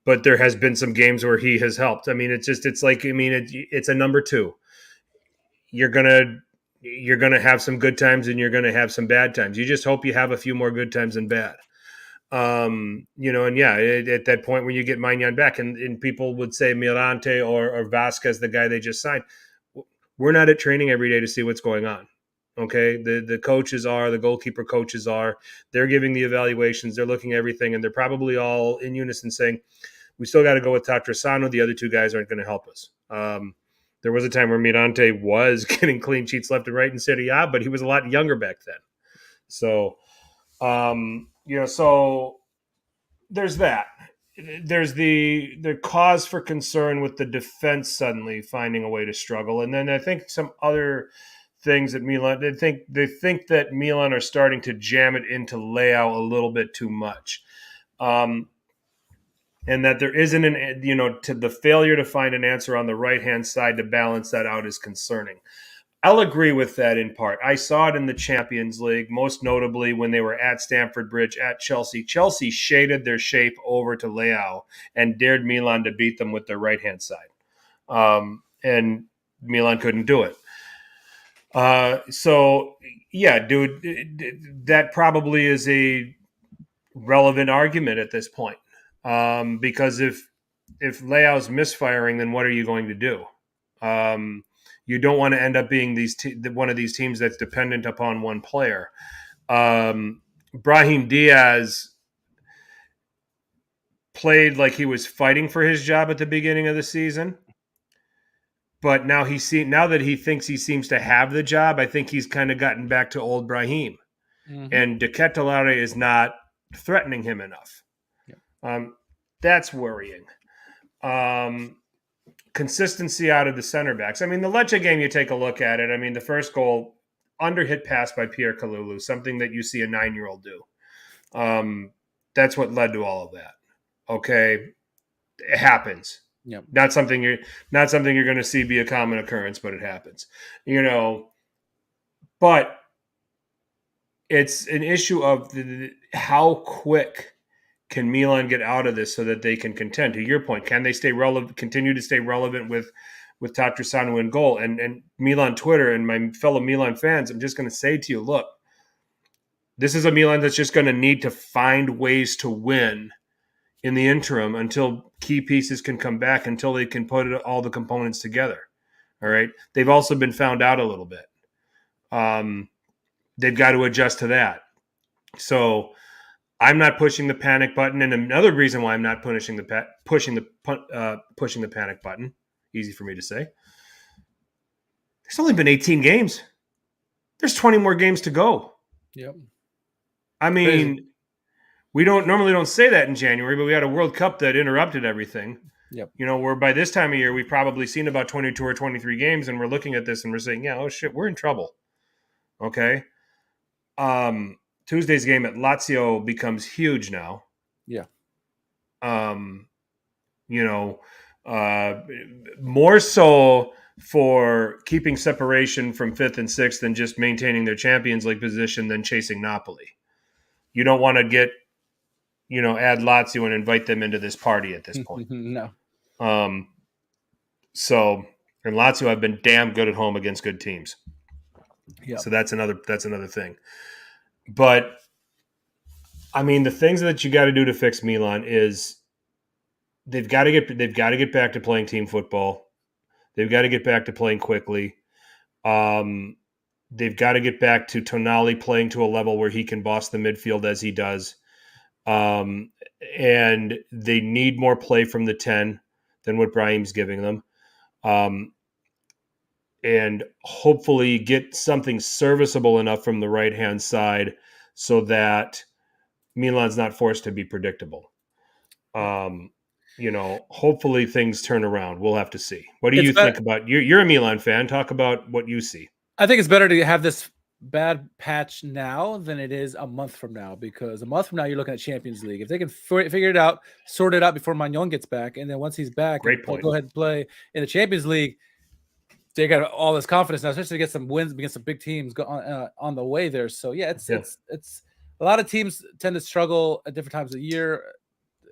Speaker 2: But there has been some games where he has helped. I mean, it's a number 2. You're gonna have some good times and you're gonna have some bad times. You just hope you have a few more good times than bad. At that point when you get Magnan back, and people would say Mirante or Vasquez, the guy they just signed. We're not at training every day to see what's going on. Okay. The coaches are, the goalkeeper coaches are, they're giving the evaluations, they're looking at everything, and they're probably all in unison saying, we still got to go with Tatarusanu. The other 2 guys aren't going to help us. There was a time where Mirante was getting clean sheets left and right in Serie A, but he was a lot younger back then. So, so there's that. There's the cause for concern with the defense suddenly finding a way to struggle. And then I think some other things that Milan, they think that Milan are starting to jam it into Leao a little bit too much. And that there isn't to the failure to find an answer on the right-hand side to balance that out is concerning. I'll agree with that in part. I saw it in the Champions League, most notably when they were at Stamford Bridge at Chelsea. Chelsea shaded their shape over to Leao and dared Milan to beat them with their right-hand side. And Milan couldn't do it. That probably is a relevant argument at this point. Because if Leao's misfiring, then what are you going to do? You don't want to end up being one of these teams that's dependent upon one player. Brahim Diaz played like he was fighting for his job at the beginning of the season. But now now that he thinks he seems to have the job, I think he's kind of gotten back to old Brahim. Mm-hmm. And De Ketelaere is not threatening him enough. Yep. That's worrying. Consistency out of the center backs. I mean, the Lecce game, you take a look at it. I mean, the first goal, under-hit pass by Pierre Kalulu, something that you see a 9-year-old do. That's what led to all of that. Okay, it happens.
Speaker 3: Yep.
Speaker 2: Not something you're going to see be a common occurrence, but it happens. But it's an issue of how quick can Milan get out of this so that they can contend. To your point, can they continue to stay relevant with Tatarusanu in goal? And Milan Twitter and my fellow Milan fans, I'm just going to say to you, look, this is a Milan that's just going to need to find ways to win in the interim until key pieces can come back, until they can put all the components together. All right. They've also been found out a little bit. They've got to adjust to that. So I'm not pushing the panic button. And another reason why I'm not pushing the panic button, easy for me to say. There's only been 18 games. There's 20 more games to go.
Speaker 3: Yep.
Speaker 2: I mean, we normally don't say that in January, but we had a World Cup that interrupted everything.
Speaker 3: Yep.
Speaker 2: Where by this time of year, we've probably seen about 22 or 23 games, and we're looking at this and we're saying, yeah, oh shit, we're in trouble. Okay. Tuesday's game at Lazio becomes huge now.
Speaker 3: Yeah.
Speaker 2: More so for keeping separation from 5th and 6th than just maintaining their Champions League position than chasing Napoli. You don't want to get, add Lazio and invite them into this party at this point.
Speaker 3: No.
Speaker 2: And Lazio have been damn good at home against good teams.
Speaker 3: Yeah.
Speaker 2: So that's another thing. But I mean, the things that you got to do to fix Milan is they've got to get back to playing team football. They've got to get back to playing quickly. They've got to get back to Tonali playing to a level where he can boss the midfield as he does. And they need more play from the 10 than what Brahim's giving them. And hopefully get something serviceable enough from the right-hand side so that Milan's not forced to be predictable. Hopefully things turn around. We'll have to see. What do you think about? You're a Milan fan. Talk about what you see.
Speaker 3: I think it's better to have this bad patch now than it is a month from now, because a month from now you're looking at Champions League. If they can figure it out, sort it out before Magnon gets back, and then once he's back,
Speaker 2: Great point.
Speaker 3: Go ahead and play in the Champions League. They got all this confidence now, especially to get some wins against some big teams on the way there. So yeah, it's a lot of teams tend to struggle at different times of the year,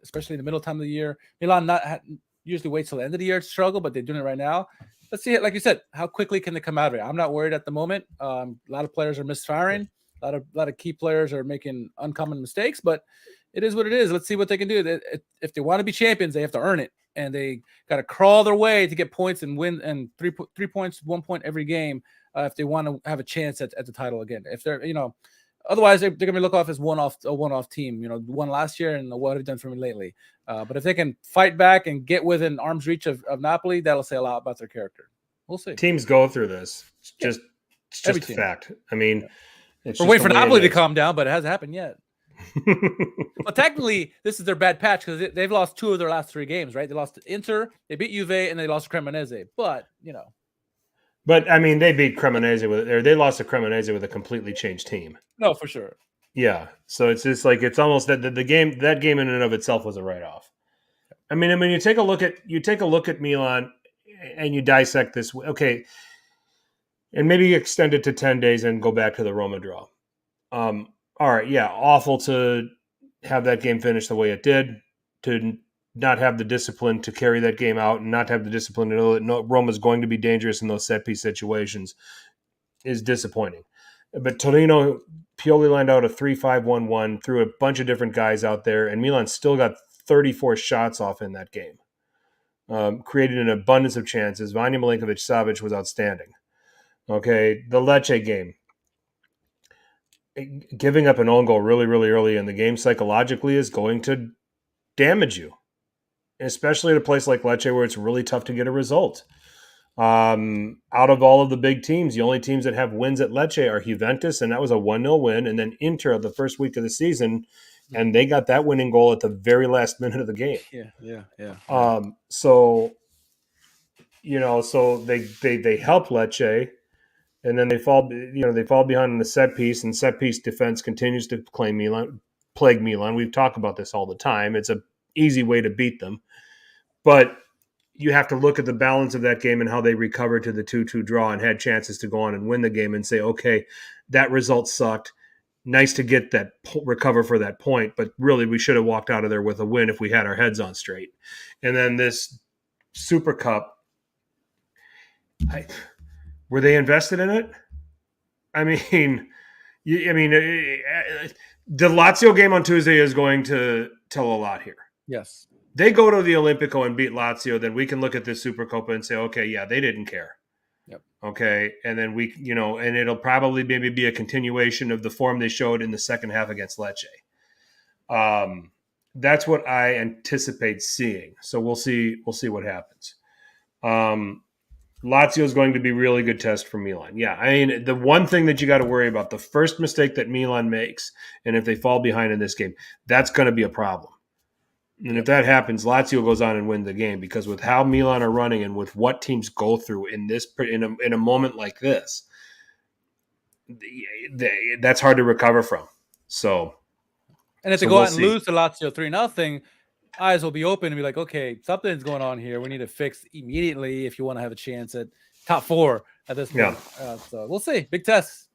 Speaker 3: especially in the middle time of the year. Milan usually waits till the end of the year to struggle, but they're doing it right now. Let's see it, like you said, how quickly can they come out of it? I'm not worried at the moment. A lot of players are misfiring. A lot of key players are making uncommon mistakes, but it is what it is. Let's see what they can do. If they want to be champions, they have to earn it, and they got to crawl their way to get points and win, and 3 points, 1 point every game if they want to have a chance at the title again. If they're otherwise they're going to look off as a one-off team. Won last year and what have done for me lately. But if they can fight back and get within arm's reach of Napoli, that'll say a lot about their character. We'll see.
Speaker 2: Teams go through this. It's just a fact. I mean,
Speaker 3: we're waiting for Napoli to calm down, but it hasn't happened yet. Well, technically, this is their bad patch because they've lost 2 of their last 3 games, right? They lost to Inter, they beat Juve, and they lost to Cremonese. But
Speaker 2: But I mean, they beat Cremonese they lost to Cremonese with a completely changed team.
Speaker 3: No, for sure.
Speaker 2: Yeah, so it's just like it's almost that the game in and of itself was a write-off. I mean, you take a look at Milan and you dissect this. Okay, and maybe extend it to 10 days and go back to the Roma draw. All right, yeah, awful to have that game finish the way it did, to not have the discipline to carry that game out and not have the discipline to know that Roma's going to be dangerous in those set-piece situations is disappointing. But Torino, Pioli lined out a 3-5-1-1, threw a bunch of different guys out there, and Milan still got 34 shots off in that game. created an abundance of chances. Vanja Milinkovic-Savic was outstanding. Okay, the Lecce game. Giving up an own goal really, really early in the game psychologically is going to damage you, especially at a place like Lecce where it's really tough to get a result. Out of all of the big teams, the only teams that have wins at Lecce are Juventus, and that was a 1-0 win, and then Inter the first week of the season, and they got that winning goal at the very last minute of the game.
Speaker 3: Yeah.
Speaker 2: So they help Lecce, and then they fall behind in the set piece, and set piece defense continues to plague Milan. We've talked about this all the time. It's an easy way to beat them, but you have to look at the balance of that game and how they recovered to the 2-2 draw and had chances to go on and win the game and say, okay, that result sucked. Nice to get that recover for that point, but really we should have walked out of there with a win if we had our heads on straight. And then this Super Cup, were they invested in it? I mean, the Lazio game on Tuesday is going to tell a lot here.
Speaker 3: Yes.
Speaker 2: They go to the Olimpico and beat Lazio, then we can look at this Supercopa and say, okay, yeah, they didn't care.
Speaker 3: Yep. Okay,
Speaker 2: and then and it'll probably maybe be a continuation of the form they showed in the second half against Lecce. That's what I anticipate seeing. So we'll see what happens. Lazio is going to be a really good test for Milan. Yeah, I mean, the one thing that you got to worry about, the first mistake that Milan makes, and if they fall behind in this game, that's going to be a problem. And if that happens, Lazio goes on and wins the game, because with how Milan are running and with what teams go through in a moment like this, that's hard to recover from. So,
Speaker 3: and if they go out and lose to Lazio 3-0, eyes will be open and be like, okay, something's going on here. We need to fix immediately if you want to have a chance at top 4 at this point. Yeah. So we'll see. Big test.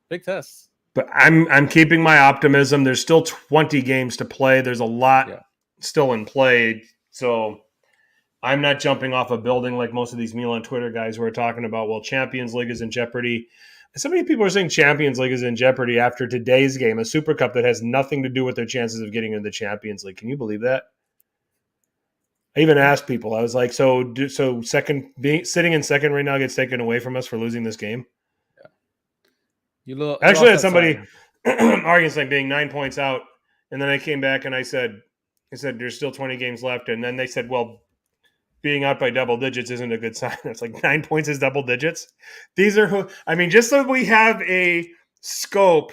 Speaker 2: But I'm keeping my optimism. There's still 20 games to play. There's a lot still in play. So I'm not jumping off a building like most of these Milan Twitter guys who are talking about, well, Champions League is in jeopardy. So many people are saying Champions League is in jeopardy after today's game, a Super Cup that has nothing to do with their chances of getting into the Champions League. Can you believe that? I even asked people, I was like, sitting in second right now gets taken away from us for losing this game?
Speaker 3: Yeah.
Speaker 2: I actually had somebody arguing like being 9 points out, and then I came back and I said there's still 20 games left, and then they said, well, being out by double digits isn't a good sign. It's like 9 points is double digits. These are just so we have a scope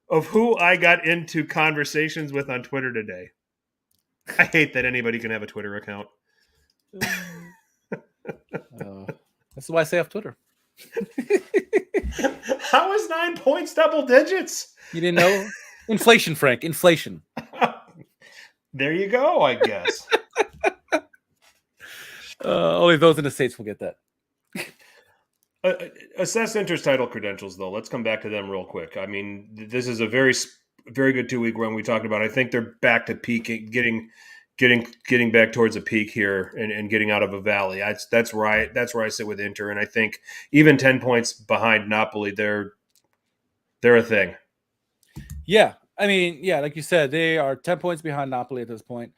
Speaker 2: of who I got into conversations with on Twitter today. I hate that anybody can have a Twitter account.
Speaker 3: That's why I stay off Twitter.
Speaker 2: How is 9 points double digits?
Speaker 3: You didn't know? Inflation, Frank. Inflation.
Speaker 2: There you go, I guess.
Speaker 3: Only those in the States will get that.
Speaker 2: Assess Inter's title credentials, though. Let's come back to them real quick. I mean, this is a very, very good 2-week run we talked about. I think they're back to peaking, getting back towards a peak here and getting out of a valley. That's where I sit with Inter, and I think even 10 points behind Napoli, they're a thing.
Speaker 3: Yeah, I mean, yeah, like you said, they are 10 points behind Napoli at this point.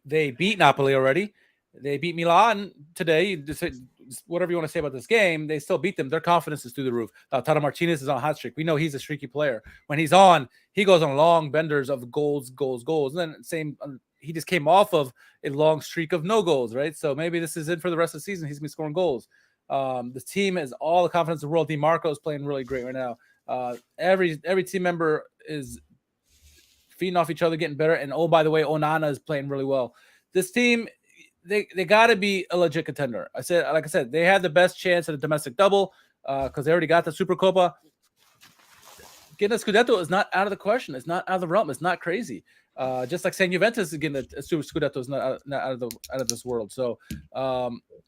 Speaker 3: They beat Napoli already. They beat Milan today. Whatever you want to say about this game, they still beat them. Their confidence is through the roof. Tata Martinez is on a hot streak. We know he's a streaky player. When he's on, he goes on long benders of goals. And then he just came off of a long streak of no goals, right? So maybe this is it for the rest of the season. He's going to be scoring goals. The team has all the confidence in the world. DiMarco is playing really great right now. Every team member is feeding off each other, getting better. And oh, by the way, Onana is playing really well. This team, they got to be a legit contender. Like I said, they had the best chance at a domestic double because they already got the Supercopa. Getting a Scudetto is not out of the question. It's not out of the realm. It's not crazy. Just like saying Juventus is getting a Scudetto is not out of this world. So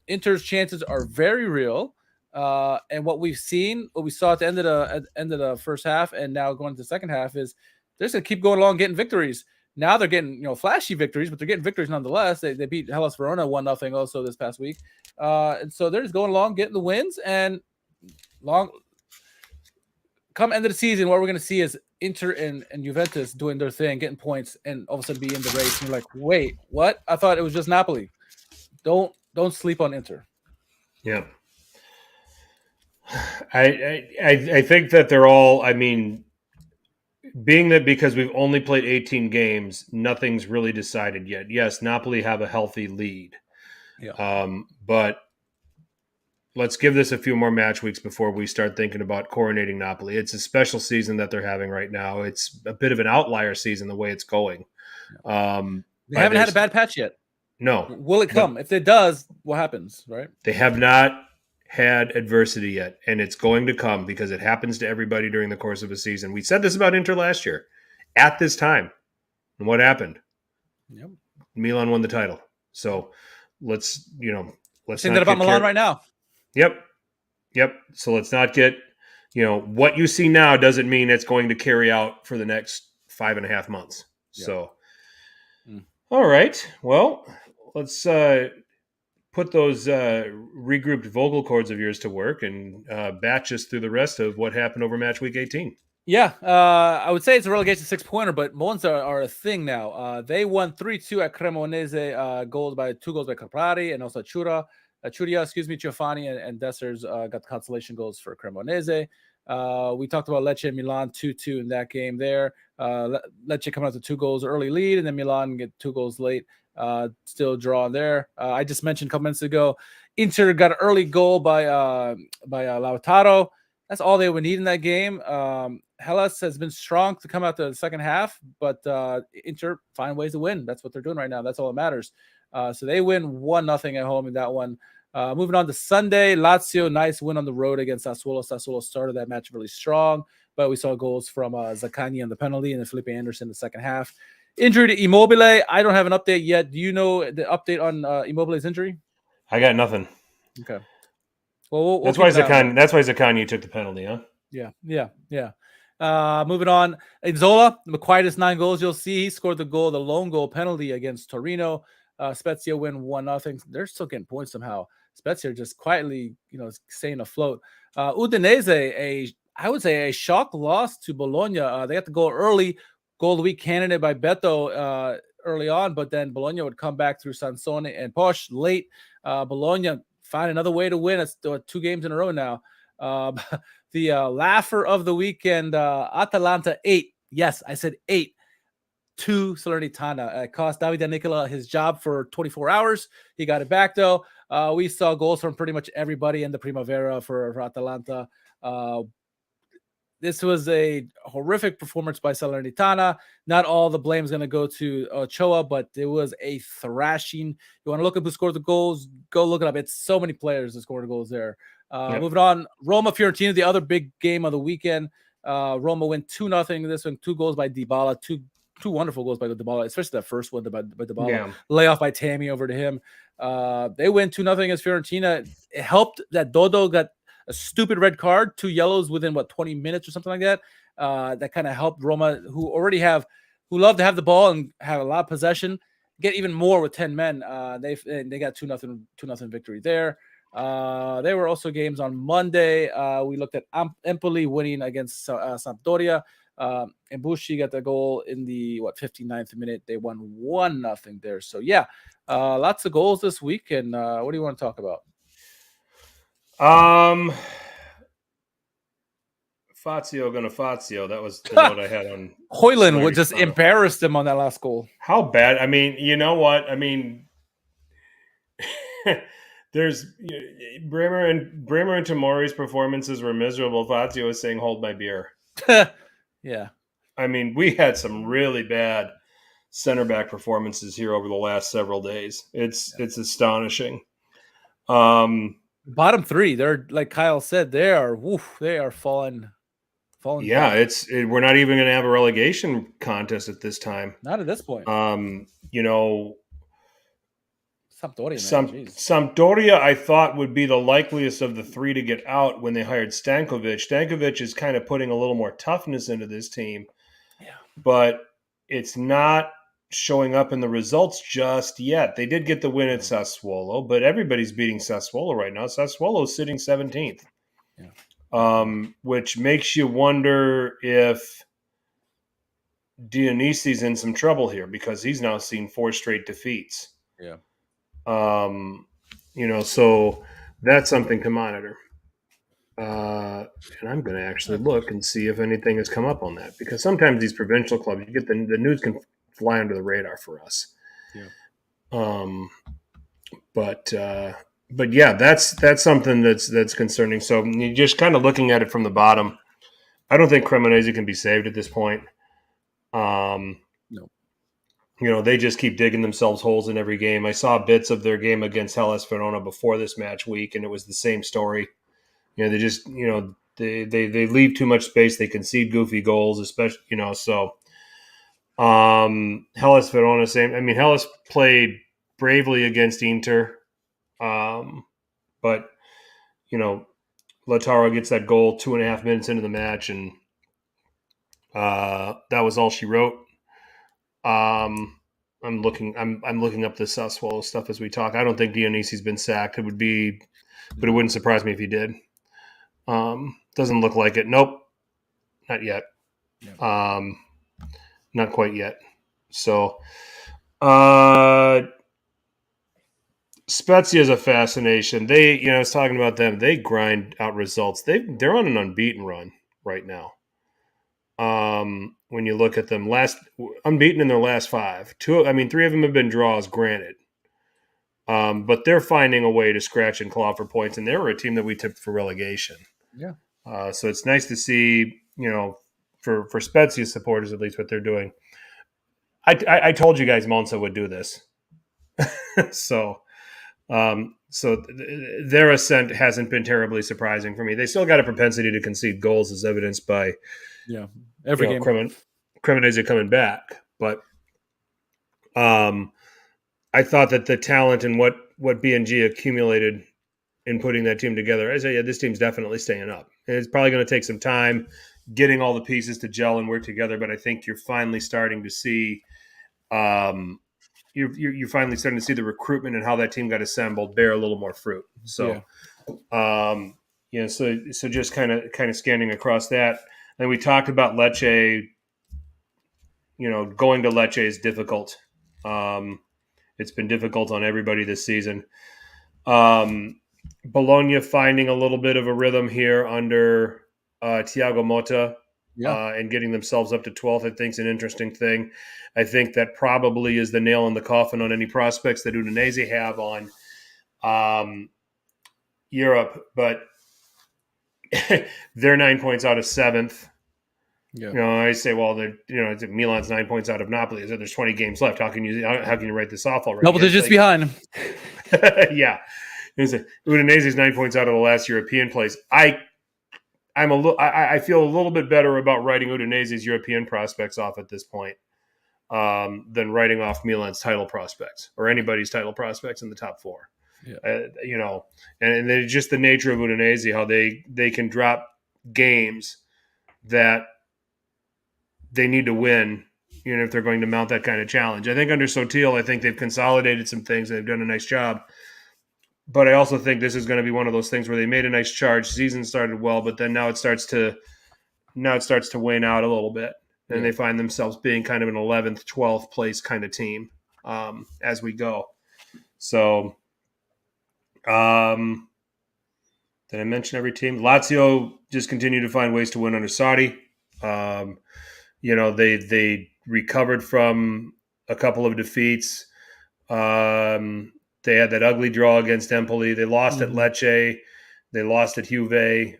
Speaker 3: Inter's chances are very real. And what we saw at the end of the first half, and now going to the second half, is they're just gonna keep going along getting victories. Now they're getting flashy victories, but they're getting victories nonetheless. They beat Hellas Verona 1-0 also this past week, and so they're just going along getting the wins. And come end of the season, what we're gonna see is Inter and Juventus doing their thing, getting points, and all of a sudden be in the race. And you're like, wait, what? I thought it was just Napoli. Don't don't sleep on Inter.
Speaker 2: Yeah. I think that they're all, I mean, being that because we've only played 18 games, nothing's really decided yet. Yes, Napoli have a healthy lead.
Speaker 3: Yeah.
Speaker 2: But let's give this a few more match weeks before we start thinking about coronating Napoli. It's a special season that they're having right now. It's a bit of an outlier season the way it's going.
Speaker 3: They haven't had a bad patch yet.
Speaker 2: No.
Speaker 3: Will it come? If it does, what happens, right?
Speaker 2: They have not had adversity yet, and it's going to come because it happens to everybody during the course of a season. We said this about Inter last year at this time. And what happened?
Speaker 3: Yep.
Speaker 2: Milan won the title. So let's
Speaker 3: saying that about Milan right now.
Speaker 2: Yep. So let's not get, what you see now doesn't mean it's going to carry out for the next 5.5 months. Yep. So, All right. Well, let's put those regrouped vocal cords of yours to work and batch us through the rest of what happened over match week 18.
Speaker 3: Yeah, I would say it's a relegation 6-pointer, but Monza are a thing now. They won 3-2 at Cremonese, 2 goals by Caprari and also Churia, Ciofani and Dessers got the consolation goals for Cremonese. We talked about Lecce and Milan 2-2 in that game there. Lecce coming out to 2 goals early lead, and then Milan get 2 goals late. Still draw there. I just mentioned a couple minutes ago, Inter got an early goal by Lautaro. That's all they would need in that game. Hellas has been strong to come out the second half, but Inter find ways to win. That's what they're doing right now. That's all that matters. So they win 1-0 at home in that one. Moving on to Sunday, Lazio, nice win on the road against Sassuolo. Sassuolo started that match really strong, but we saw goals from Zaccagni on the penalty and then Felipe Anderson in the second half. Injury to Immobile. I don't have an update yet. Do you know the update on Immobile's injury?
Speaker 2: I got nothing.
Speaker 3: Okay. Well,
Speaker 2: that's why Zaccagni took the penalty, huh?
Speaker 3: Yeah. Moving on, Zola, the quietest 9 goals you'll see. He scored the lone goal penalty against Torino. Spezia win 1-0. They're still getting points somehow. Spezia just quietly, staying afloat. Udinese, I would say a shock loss to Bologna. They got to go early. Goal of the week candidate by Beto early on, but then Bologna would come back through Sansone and Posch late. Bologna find another way to win. It's 2 games in a row now. The laugher of the weekend, Atalanta 8. Yes, I said 8. To Salernitana. It cost Davide Nicola his job for 24 hours. He got it back, though. We saw goals from pretty much everybody in the Primavera for Atalanta. This was a horrific performance by Salernitana. Not all the blame is going to go to Ochoa, but it was a thrashing. You want to look up who scored the goals? Go look it up. It's so many players that scored goals there. Moving on, Roma Fiorentina, the other big game of the weekend. Roma win 2-0. This one, 2 goals by Dybala, two wonderful goals by Dybala, especially that first one by Dybala. Yeah. Layoff by Tammy over to him. They win 2-0 against Fiorentina. It helped that Dodo got a stupid red card, 2 yellows within 20 minutes or something like that. That kind of helped Roma, who love to have the ball and have a lot of possession, get even more with 10 men. They got 2-0 victory there. There were also games on Monday. We looked at Empoli winning against Sampdoria. Mbushi got the goal in the 59th minute. They won 1-0 there. So yeah, lots of goals this week. And what do you want to talk about?
Speaker 2: Fazio gonna Fazio. That was the note I had on.
Speaker 3: Hoyland would just embarrass them on that last goal.
Speaker 2: How bad? I mean, you know what? I mean, there's Bremer and Tomori's performances were miserable. Fazio is saying, "Hold my beer."
Speaker 3: Yeah.
Speaker 2: I mean, we had some really bad center back performances here over the last several days. It's astonishing.
Speaker 3: Bottom 3, they're like Kyle said, they are falling.
Speaker 2: Yeah, down. We're not even going to have a relegation contest at this time.
Speaker 3: Not at this point.
Speaker 2: Sampdoria, I thought would be the likeliest of the 3 to get out when they hired Stankovic. Stankovic is kind of putting a little more toughness into this team, but it's not showing up in the results just yet. They did get the win at Sassuolo, but everybody's beating Sassuolo right now. Sassuolo's sitting 17th, which makes you wonder if Dionisi's in some trouble here because he's now seen 4 straight defeats.
Speaker 3: Yeah.
Speaker 2: So that's something to monitor. And I'm going to actually look and see if anything has come up on that, because sometimes these provincial clubs, you get the news can fly under the radar for us.
Speaker 3: Yeah.
Speaker 2: But yeah, that's something that's concerning. So you're just kind of looking at it from the bottom. I don't think Cremonese can be saved at this point.
Speaker 3: No.
Speaker 2: They just keep digging themselves holes in every game. I saw bits of their game against Hellas Verona before this match week, and it was the same story. They just, they leave too much space. They concede goofy goals, especially, so Hellas Verona, same. I mean, Hellas played bravely against Inter, but, Lautaro gets that goal 2.5 minutes into the match, and that was all she wrote. I'm looking up the Sassuolo stuff as we talk. I don't think Dionisi's been sacked. But it wouldn't surprise me if he did. Doesn't look like it. Nope, not yet. Yeah. Not quite yet. So, Spezia is a fascination. They, I was talking about them. They grind out results. They're on an unbeaten run right now. When you look at them, unbeaten in their last 5. 3 of them have been draws, granted. But they're finding a way to scratch and claw for points, and they were a team that we tipped for relegation.
Speaker 3: Yeah.
Speaker 2: So it's nice to see, for Spezia supporters at least, what they're doing. I told you guys Monza would do this. So their ascent hasn't been terribly surprising for me. They still got a propensity to concede goals, as evidenced by
Speaker 3: every game.
Speaker 2: Cremonese coming back. But I thought that the talent and what B&G accumulated in putting that team together, I say, this team's definitely staying up. And it's probably going to take some time getting all the pieces to gel and work together. But I think you're finally starting to see, you're finally starting to see the recruitment and how that team got assembled bear a little more fruit. So, so just kind of scanning across that. And we talked about Lecce. Going to Lecce is difficult. It's been difficult on everybody this season. Bologna finding a little bit of a rhythm here under Thiago Motta, and getting themselves up to 12th, I think, is an interesting thing. I think that probably is the nail in the coffin on any prospects that Udinese have on Europe, but they're 9 points out of 7th. Yeah. I say, well, Milan's 9 points out of Napoli. There's 20 games left. How can you write this off already?
Speaker 3: Double digits behind.
Speaker 2: Yeah. Udinese's 9 points out of the last European place. I feel a little bit better about writing Udinese's European prospects off at this point than writing off Milan's title prospects or anybody's title prospects in the top 4. Yeah. And then just the nature of Udinese, how they can drop games that they need to win, if they're going to mount that kind of challenge. I think under Sotil, I think they've consolidated some things. They've done a nice job. But I also think this is going to be one of those things where they made a nice charge. Season started well, but then now it starts to wane out a little bit. And they find themselves being kind of an 11th, 12th place kind of team as we go. So, did I mention every team? Lazio just continue to find ways to win under Sarri. They recovered from a couple of defeats. They had that ugly draw against Empoli. They lost at Lecce. They lost at Juve.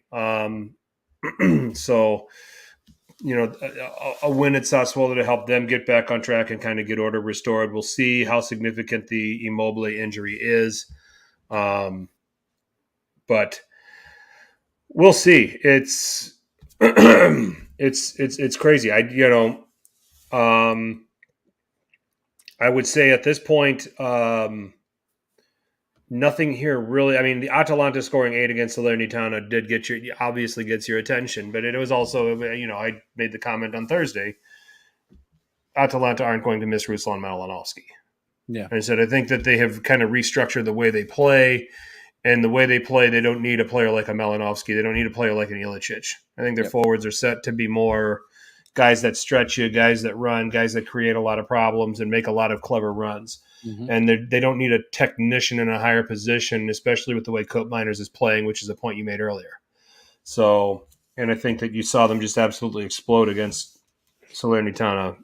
Speaker 2: So, a win at Sassuolo to help them get back on track and kind of get order restored. We'll see how significant the Immobile injury is. But we'll see. It's it's crazy. I would say at this point, nothing here really. I mean, the Atalanta scoring 8 against Salernitana obviously gets your attention, but it was also, I made the comment on Thursday, Atalanta aren't going to miss Ruslan Malinovsky.
Speaker 3: Yeah.
Speaker 2: And I said, I think that they have kind of restructured the way they play. And the way they play, they don't need a player like a Malinovsky. They don't need a player like an Ilicic. I think their forwards are set to be more guys that stretch you, guys that run, guys that create a lot of problems and make a lot of clever runs. and they don't need a technician in a higher position, especially with the way Cope Miners is playing, which is a point you made earlier. So, and I think that you saw them just absolutely explode against Salernitana,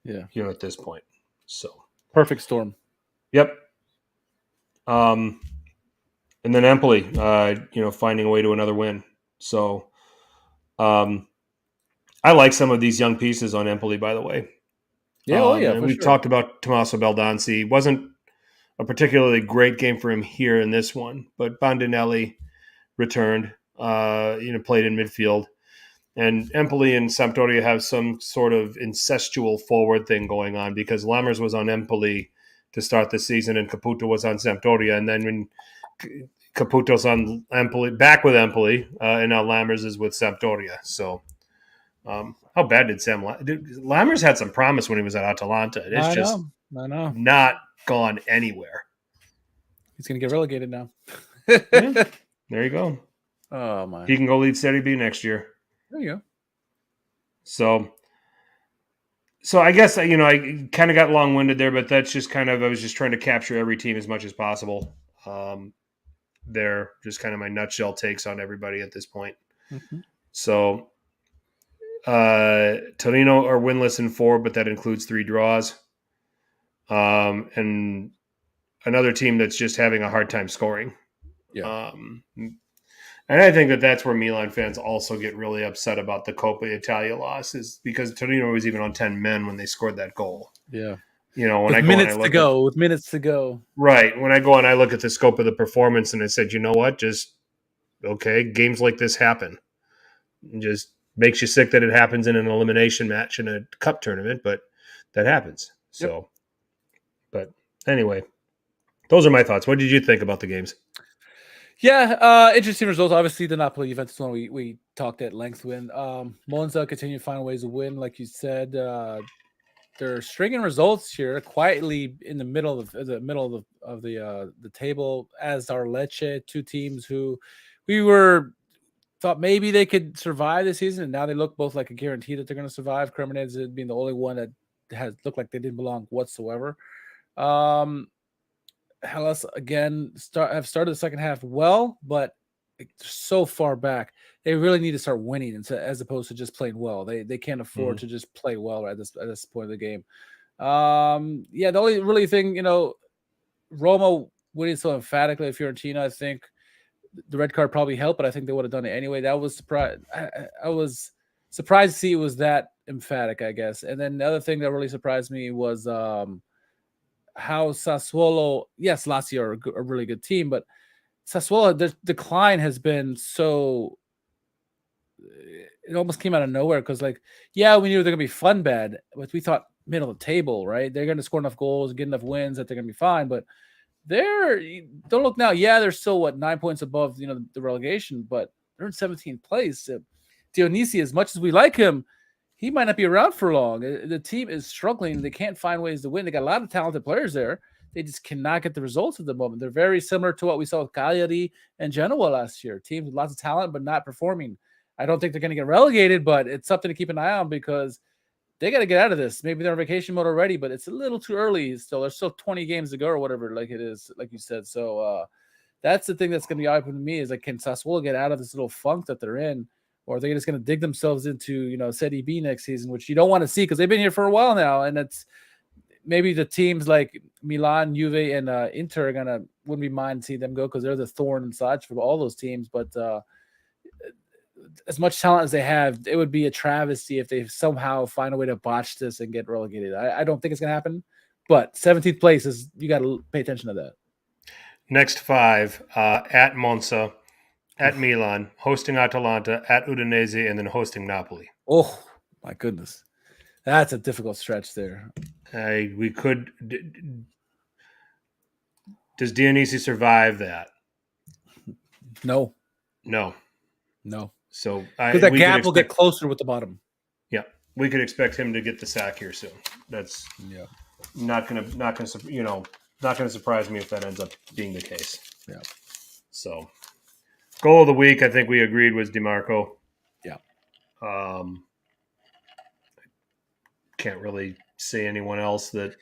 Speaker 2: at this point. So
Speaker 3: perfect storm.
Speaker 2: Yep. And then Empoli, finding a way to another win. So, I like some of these young pieces on Empoli, by the way.
Speaker 3: Yeah,
Speaker 2: and we talked about Tommaso Baldanzi. Wasn't a particularly great game for him here in this one, but Bandinelli returned, played in midfield. And Empoli and Sampdoria have some sort of incestual forward thing going on because Lammers was on Empoli to start the season and Caputo was on Sampdoria. And then when Caputo's on Empoli, back with Empoli, and now Lammers is with Sampdoria. So how bad did Lammers had some promise when he was at Atalanta. It's
Speaker 3: I know.
Speaker 2: Not gone anywhere.
Speaker 3: He's going to get relegated now.
Speaker 2: Yeah, there you go.
Speaker 3: Oh, my.
Speaker 2: He can go lead Serie B next year.
Speaker 3: There you go.
Speaker 2: So I guess, I kind of got long-winded there, but that's just I was just trying to capture every team as much as possible. They're just kind of my nutshell takes on everybody at this point.
Speaker 3: Mm-hmm.
Speaker 2: So Torino are winless in 4, but that includes 3 draws. And another team that's just having a hard time scoring.
Speaker 3: Yeah.
Speaker 2: And I think that that's where Milan fans also get really upset about the Coppa Italia loss is because Torino was even on 10 men when they scored that goal.
Speaker 3: Yeah.
Speaker 2: When
Speaker 3: with
Speaker 2: I go
Speaker 3: minutes to go, with minutes to go.
Speaker 2: Right. When I go and I look at the scope of the performance and I said, you know what? Just, okay, games like this happen. It just makes you sick that it happens in an elimination match in a cup tournament, but that happens. So, But anyway, those are my thoughts. What did you think about the games?
Speaker 3: Yeah, interesting results. Obviously, the Napoli Juventus one we talked at length with. Monza continue to find ways to win, like you said. They're stringing results here quietly in the middle of the table, as are Lecce, 2 teams who we thought maybe they could survive this season, and now they look both like a guarantee that they're going to survive. Cremonese being the only one that has looked like they didn't belong whatsoever. Hellas again have started the second half well, but so far back. They really need to start winning as opposed to just playing well. They can't afford to just play well at this point of the game. The only really thing, Roma winning so emphatically at Fiorentina, I think the red card probably helped, but I think they would have done it anyway. That was surprised. I was surprised to see it was that emphatic, I guess. And then the other thing that really surprised me was how Sassuolo, yes, Lazio are a really good team, but Sassuolo, their decline has been so, it almost came out of nowhere because, we knew they're going to be fun bad, but we thought middle of the table, right? They're going to score enough goals and get enough wins that they're going to be fine, but don't look now. Yeah, they're still, 9 points above, the relegation, but they're in 17th place. Dionisi, as much as we like him, he might not be around for long. The team is struggling. They can't find ways to win. They got a lot of talented players there. They just cannot get the results at the moment. They're very similar to what we saw with Cagliari and Genoa last year. Teams with lots of talent, but not performing. I don't think they're going to get relegated, but it's something to keep an eye on because they got to get out of this. Maybe they're on vacation mode already, but it's a little too early still. There's still 20 games to go or whatever, like it is, like you said. So that's the thing that's going to be eye-opening to me is, can Sassuolo get out of this little funk that they're in? Or are they just going to dig themselves into, Serie B next season, which you don't want to see because they've been here for a while now. And it's maybe the teams like Milan, Juve, and Inter wouldn't be mind to see them go because they're the thorn and such for all those teams. But as much talent as they have, it would be a travesty if they somehow find a way to botch this and get relegated. I don't think it's going to happen. But 17th place you got to pay attention to that.
Speaker 2: Next 5 at Monza. At Milan, hosting Atalanta, at Udinese, and then hosting Napoli.
Speaker 3: Oh, my goodness. That's a difficult stretch there.
Speaker 2: We could... Does Dionisi survive that?
Speaker 3: No.
Speaker 2: So
Speaker 3: because that gap will get closer with the bottom.
Speaker 2: Yeah, we could expect him to get the sack here soon. That's not gonna surprise me if that ends up being the case.
Speaker 3: Yeah.
Speaker 2: So... Goal of the week, I think we agreed, was DiMarco.
Speaker 3: Yeah.
Speaker 2: Can't really say anyone else that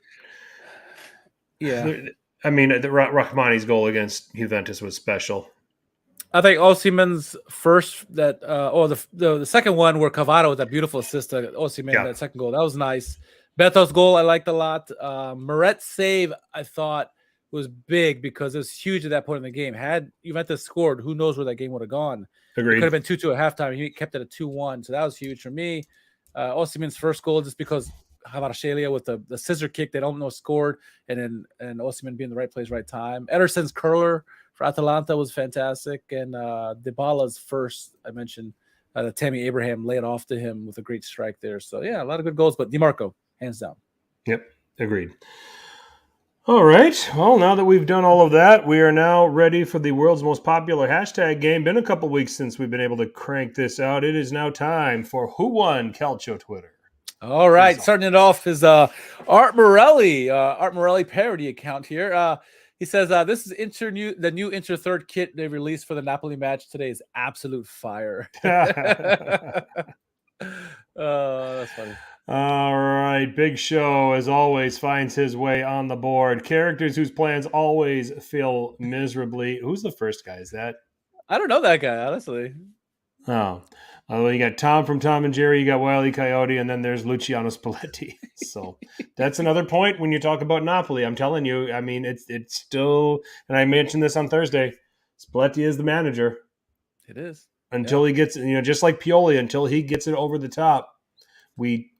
Speaker 3: Yeah.
Speaker 2: I mean, the Rahmani's goal against Juventus was special.
Speaker 3: I think Osimhen's first the second one where Cavado with that beautiful assist to Osimhen, that second goal, that was nice. Beto's goal I liked a lot. Moret's save I thought was big because it was huge at that point in the game. Had Juventus scored, who knows where that game would have gone.
Speaker 2: Agreed.
Speaker 3: It could have been 2-2 at halftime. He kept it at 2-1, so that was huge for me. Osimhen's first goal just because Kvaratskhelia with the scissor kick they don't know scored, and Osimhen being in the right place, right time. Ederson's curler for Atalanta was fantastic, and Dybala's first I mentioned Tammy Abraham laid off to him with a great strike there. So yeah, a lot of good goals, but DiMarco hands down.
Speaker 2: Yep, agreed. All right. Well, now that we've done all of that, we are now ready for the world's most popular hashtag game. Been a couple weeks since we've been able to crank this out. It is now time for Who Won Calcio Twitter.
Speaker 3: All right, starting it off is Art Morelli parody account here. He says this is the new Inter third kit they released for the Napoli match today is absolute fire. That's funny.
Speaker 2: All right, Big Show, as always, finds his way on the board. Characters whose plans always fail miserably. Who's the first guy? Is that?
Speaker 3: I don't know that guy, honestly.
Speaker 2: Oh, you got Tom from Tom and Jerry, you got Wile E. Coyote, and then there's Luciano Spalletti. So that's another point when you talk about Napoli. I'm telling you, I mean, it's still, and I mentioned this on Thursday, Spalletti is the manager.
Speaker 3: It is.
Speaker 2: Until he gets, just like Pioli, until he gets it over the top, we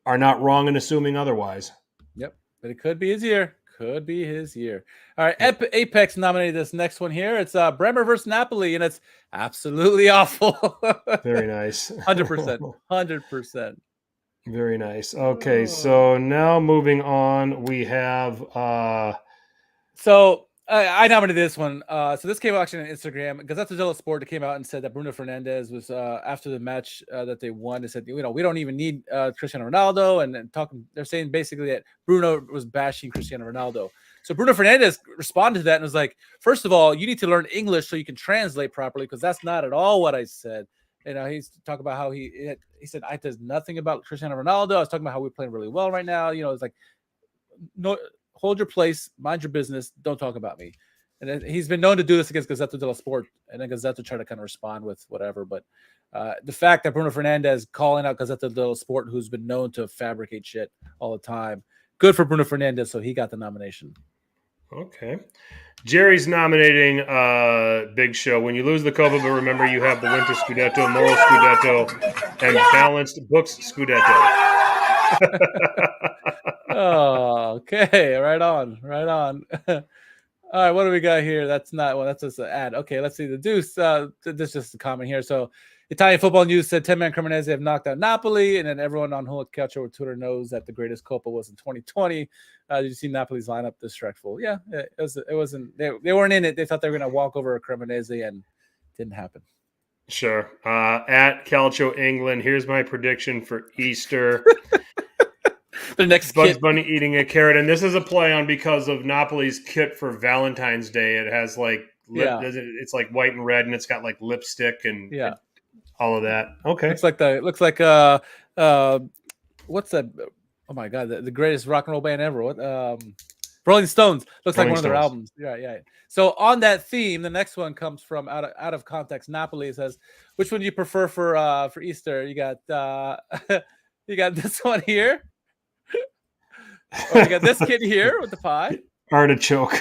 Speaker 2: are not wrong in assuming otherwise.
Speaker 3: Yep, but it could be his year. Could be his year. All right, Apex nominated this next one here. It's Bremer versus Napoli, and it's absolutely awful.
Speaker 2: Very nice.
Speaker 3: 100%. 100%.
Speaker 2: Very nice. Okay, so now moving on, we have...
Speaker 3: So I nominated this one. So this came out actually on Instagram. Gazzetta dello Sport came out and said that Bruno Fernandes was after the match that they won. They said, we don't even need Cristiano Ronaldo, and talking. They're saying basically that Bruno was bashing Cristiano Ronaldo. So Bruno Fernandes responded to that and was like, first of all, you need to learn English so you can translate properly, because that's not at all what I said. He's talking about how he said I said nothing about Cristiano Ronaldo. I was talking about how we're playing really well right now. It's like, no. Hold your place, mind your business, don't talk about me. And he's been known to do this against Gazzetta dello Sport, and then Gazzetta tried to kind of respond with whatever. But the fact that Bruno Fernandes calling out Gazzetta dello Sport, who's been known to fabricate shit all the time, good for Bruno Fernandes, so he got the nomination.
Speaker 2: Okay. Jerry's nominating Big Show. When you lose the Copa, but remember you have the Winter Scudetto, Moral Scudetto, and Balanced Books Scudetto.
Speaker 3: Oh, okay. Right on. All right, what do we got here? That's not well, that's just an ad. Okay, let's see. The Deuce. This is just a comment here. So Italian Football News said 10-man Cremonese have knocked out Napoli, and then everyone on Calcio or Twitter knows that the greatest Copa was in 2020. Did you see Napoli's lineup disrespectful? Yeah, it wasn't. They weren't in it. They thought they were going to walk over a Cremonese, and it didn't happen.
Speaker 2: Sure. At Calcio England, here's my prediction for Easter.
Speaker 3: The next
Speaker 2: Bugs
Speaker 3: kit.
Speaker 2: Bunny eating a carrot, and this is a play on because of Napoli's kit for Valentine's Day. It has like it's like white and red, and it's got like lipstick and all of that. Okay,
Speaker 3: looks like what's that? Oh my god, the greatest rock and roll band ever. What Rolling Stones looks like one of their albums. Yeah. So on that theme, the next one comes from out of context. Napoli. It says, which one do you prefer for Easter? You got you got this one here. Or you got this kid here with the pie.
Speaker 2: Artichoke.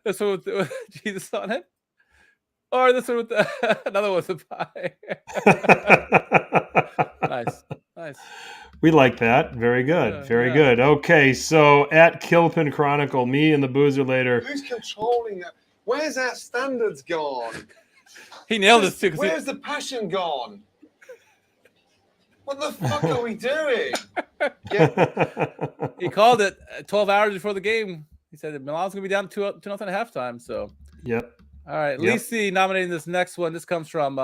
Speaker 3: This one with Jesus on it. Or this one with another one with the pie. Nice.
Speaker 2: We like that. Very good. Very good. Okay, so at Kilpin Chronicle, me and the Boozer later.
Speaker 4: Who's controlling that? Where's our standards gone?
Speaker 3: He nailed this too.
Speaker 4: Where's the passion gone? What the fuck are we doing?
Speaker 3: He called it 12 hours before the game. He said that Milan's going to be down 2-0 at halftime. So,
Speaker 2: yep.
Speaker 3: All right. Lisi nominating this next one. This comes from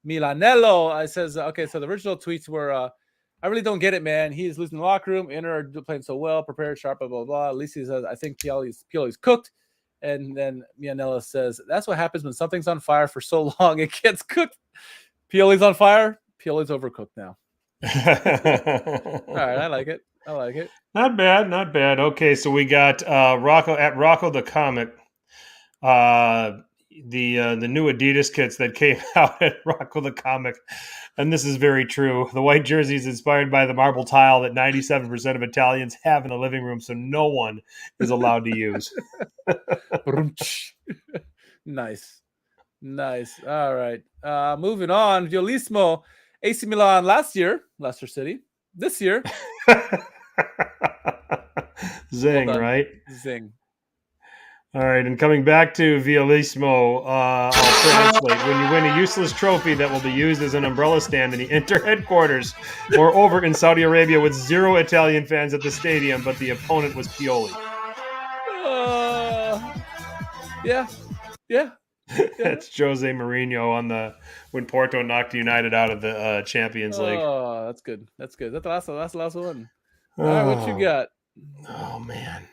Speaker 3: Milanello. It says, okay, so the original tweets were, I really don't get it, man. He's losing the locker room. Inter are playing so well, prepared, sharp, blah, blah, blah. Lisi says, I think Pioli's cooked. And then Milanello says, that's what happens when something's on fire for so long, it gets cooked. Pioli's on fire. Pioli's overcooked now. All right, I like it. I like it.
Speaker 2: Not bad, not bad. Okay, so we got Rocco the Comic. The new Adidas kits that came out at Rocco the Comic, and this is very true. The white jersey is inspired by the marble tile that 97% of Italians have in the living room, so no one is allowed to use.
Speaker 3: Nice. All right. Moving on. Violissimo, AC Milan last year, Leicester City. This year,
Speaker 2: Zing,
Speaker 3: well
Speaker 2: right?
Speaker 3: Zing.
Speaker 2: All right, and coming back to Violissimo, I'll translate. When you win a useless trophy that will be used as an umbrella stand in the Inter headquarters or over in Saudi Arabia with 0 Italian fans at the stadium, but the opponent was Pioli.
Speaker 3: Yeah.
Speaker 2: That's Jose Mourinho on when Porto knocked United out of the Champions League.
Speaker 3: Oh, that's good. That's good. That's the last one. All right, what you got?
Speaker 2: Oh man,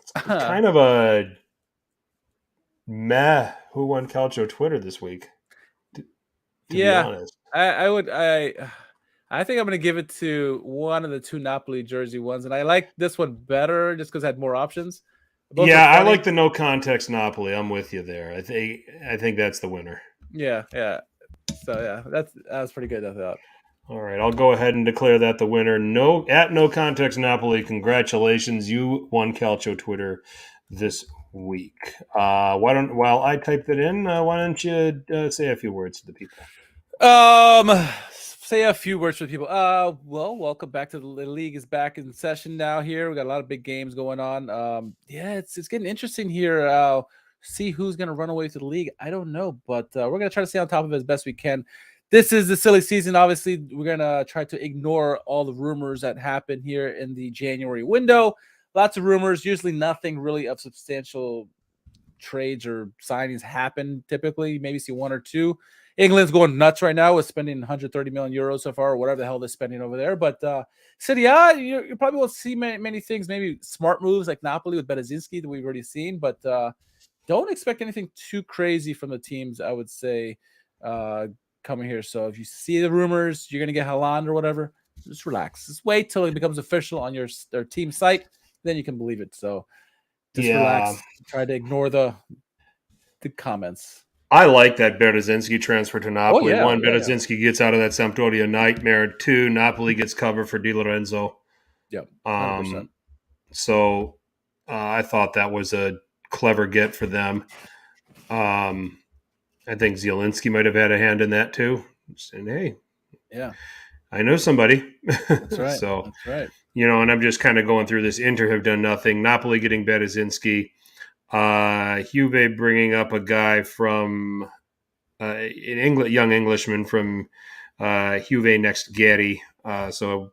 Speaker 2: it's kind of a meh. Who won Calcio Twitter this week? To be honest,
Speaker 3: I think I'm going to give it to one of the 2 Napoli jersey ones, and I like this one better just because it had more options.
Speaker 2: Both I like the no context Napoli. I'm with you there. I think that's the winner.
Speaker 3: Yeah. So yeah, that's pretty good, I thought.
Speaker 2: All right, I'll go ahead and declare that the winner. No context Napoli. Congratulations, you won Calcio Twitter this week. While I typed it in, why don't you say a few words to the people?
Speaker 3: Say a few words for the people. Well, welcome back to the league. Is back in session now. Here we got a lot of big games going on. It's getting interesting here. See who's gonna run away to the league. I don't know, but we're gonna try to stay on top of it as best we can. This is the silly season. Obviously, we're gonna try to ignore all the rumors that happen here in the January window. Lots of rumors. Usually, nothing really of substantial trades or signings happen. Typically, maybe see 1 or 2. England's going nuts right now with spending 130 million euros so far, or whatever the hell they're spending over there. But Serie, you probably won't see many things, maybe smart moves like Napoli with Berezinski that we've already seen. But don't expect anything too crazy from the teams, I would say, coming here. So if you see the rumors, you're going to get Haaland or whatever, just relax. Just wait till it becomes official on their team site. Then you can believe it. So just relax. Try to ignore the comments.
Speaker 2: I like that Berezinski transfer to Napoli.
Speaker 3: Oh,
Speaker 2: 1, Berezinski gets out of that Sampdoria nightmare. 2, Napoli gets cover for Di Lorenzo.
Speaker 3: Yep, 100%.
Speaker 2: So I thought that was a clever get for them. I think Zielinski might have had a hand in that too. Saying, hey, I know somebody.
Speaker 3: That's right.
Speaker 2: So,
Speaker 3: that's right.
Speaker 2: And I'm just kind of going through this. Inter have done nothing. Napoli getting Berezinski. Juve bringing up a guy from an young Englishman from Juve next Gary, so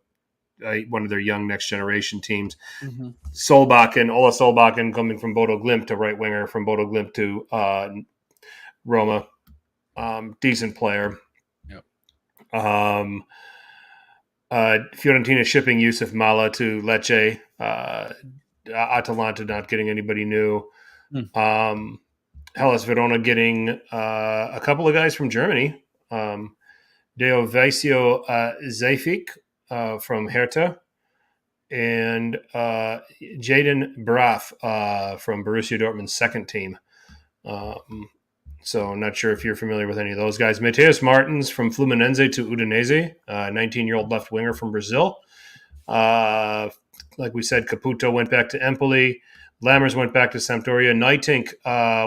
Speaker 2: one of their young next generation teams. Mm-hmm. Ola Solbakken coming from Bodo Glimt, a right winger from Bodo Glimt to Roma, decent player.
Speaker 3: Yep.
Speaker 2: Fiorentina shipping Yusuf Mala to Lecce. Atalanta not getting anybody new. Hellas Verona getting a couple of guys from Germany. Deovaisio Zayfik from Hertha and Jaden Braff from Borussia Dortmund's second team. So I'm not sure if you're familiar with any of those guys. Mateus Martins from Fluminense to Udinese, 19-year-old left winger from Brazil. Like we said, Caputo went back to Empoli. Lammers went back to Sampdoria. Neitink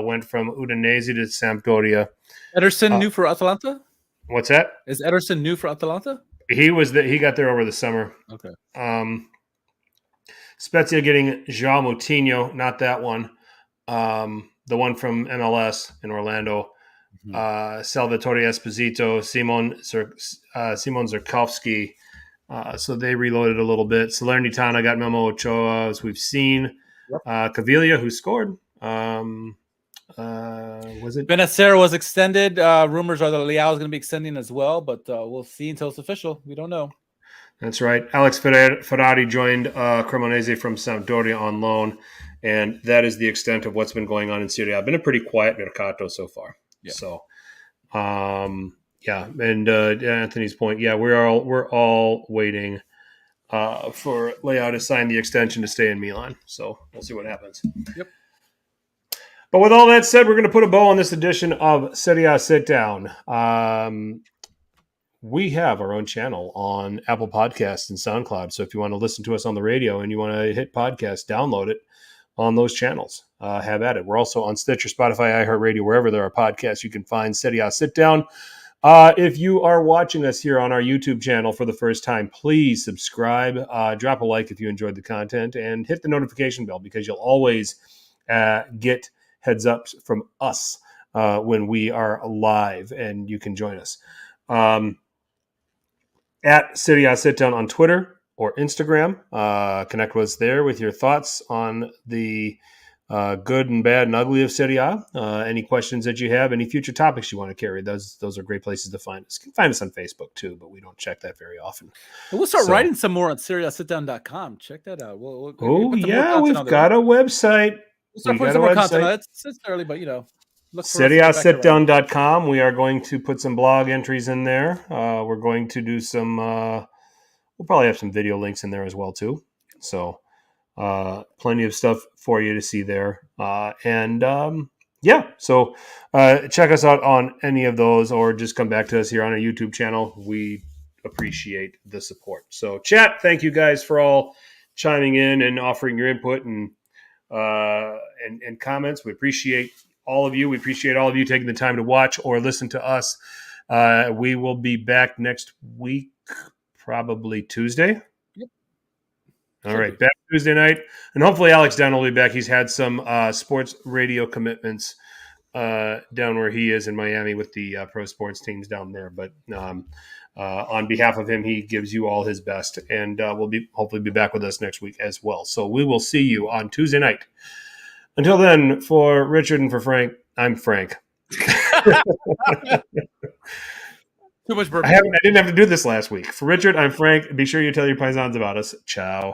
Speaker 2: went from Udinese to Sampdoria.
Speaker 3: Ederson new for Atalanta?
Speaker 2: What's that?
Speaker 3: Is Ederson new for Atalanta?
Speaker 2: He got there over the summer.
Speaker 3: Okay.
Speaker 2: Spezia getting João Moutinho, not that one. The one from MLS in Orlando. Mm-hmm. Salvatore Esposito, Simon Zerkowski. So they reloaded a little bit. Salernitana got Memo Ochoa, as we've seen. Yep. Caviglia, who scored. Was it?
Speaker 3: Benacer was extended. Rumors are that Leao is going to be extending as well, but we'll see until it's official. We don't know.
Speaker 2: That's right. Alex Ferrari joined Cremonese from Sampdoria on loan, and that is the extent of what's been going on in Serie. Been a pretty quiet mercato so far. Yeah. So, and Anthony's point, we're all waiting for Leao to sign the extension to stay in Milan. So we'll see what happens.
Speaker 3: Yep.
Speaker 2: But with all that said, we're going to put a bow on this edition of Serie Sit Down. We have our own channel on Apple Podcasts and SoundCloud. So if you want to listen to us on the radio and you want to hit podcast, download it on those channels. Have at it. We're also on Stitcher, Spotify, iHeartRadio, wherever there are podcasts. You can find Serie Sit Down. If you are watching us here on our YouTube channel for the first time, please subscribe, drop a like if you enjoyed the content, and hit the notification bell because you'll always get heads ups from us when we are live and you can join us. At Serie Sit Down on Twitter or Instagram. Connect with us there with your thoughts on the good and bad and ugly of Serie A. Any questions that you have, any future topics you want to carry, those are great places to find us. You can find us on Facebook too, but we don't check that very often.
Speaker 3: And we'll start writing some more on SerieSitdown.com. Check that out. We've
Speaker 2: got a website.
Speaker 3: We'll start putting some more content. It's early, but
Speaker 2: SerieSitdown.com. We are going to put some blog entries in there. We're going to do some. We'll probably have some video links in there as well too. So plenty of stuff for you to see there. So check us out on any of those, or just come back to us here on our YouTube channel. We appreciate the support. So chat, thank you guys for all chiming in and offering your input and comments. We appreciate all of you. We appreciate all of you taking the time to watch or listen to us. We will be back next week, probably Tuesday.
Speaker 3: Yep.
Speaker 2: All right, back Tuesday night. And hopefully Alex Down will be back. He's had some sports radio commitments down where he is in Miami with the pro sports teams down there. But on behalf of him, he gives you all his best. And we'll hopefully be back with us next week as well. So we will see you on Tuesday night. Until then, for Richard and for Frank, I'm Frank.
Speaker 3: Too much burping.
Speaker 2: I didn't have to do this last week. For Richard, I'm Frank. Be sure you tell your paisans about us. Ciao.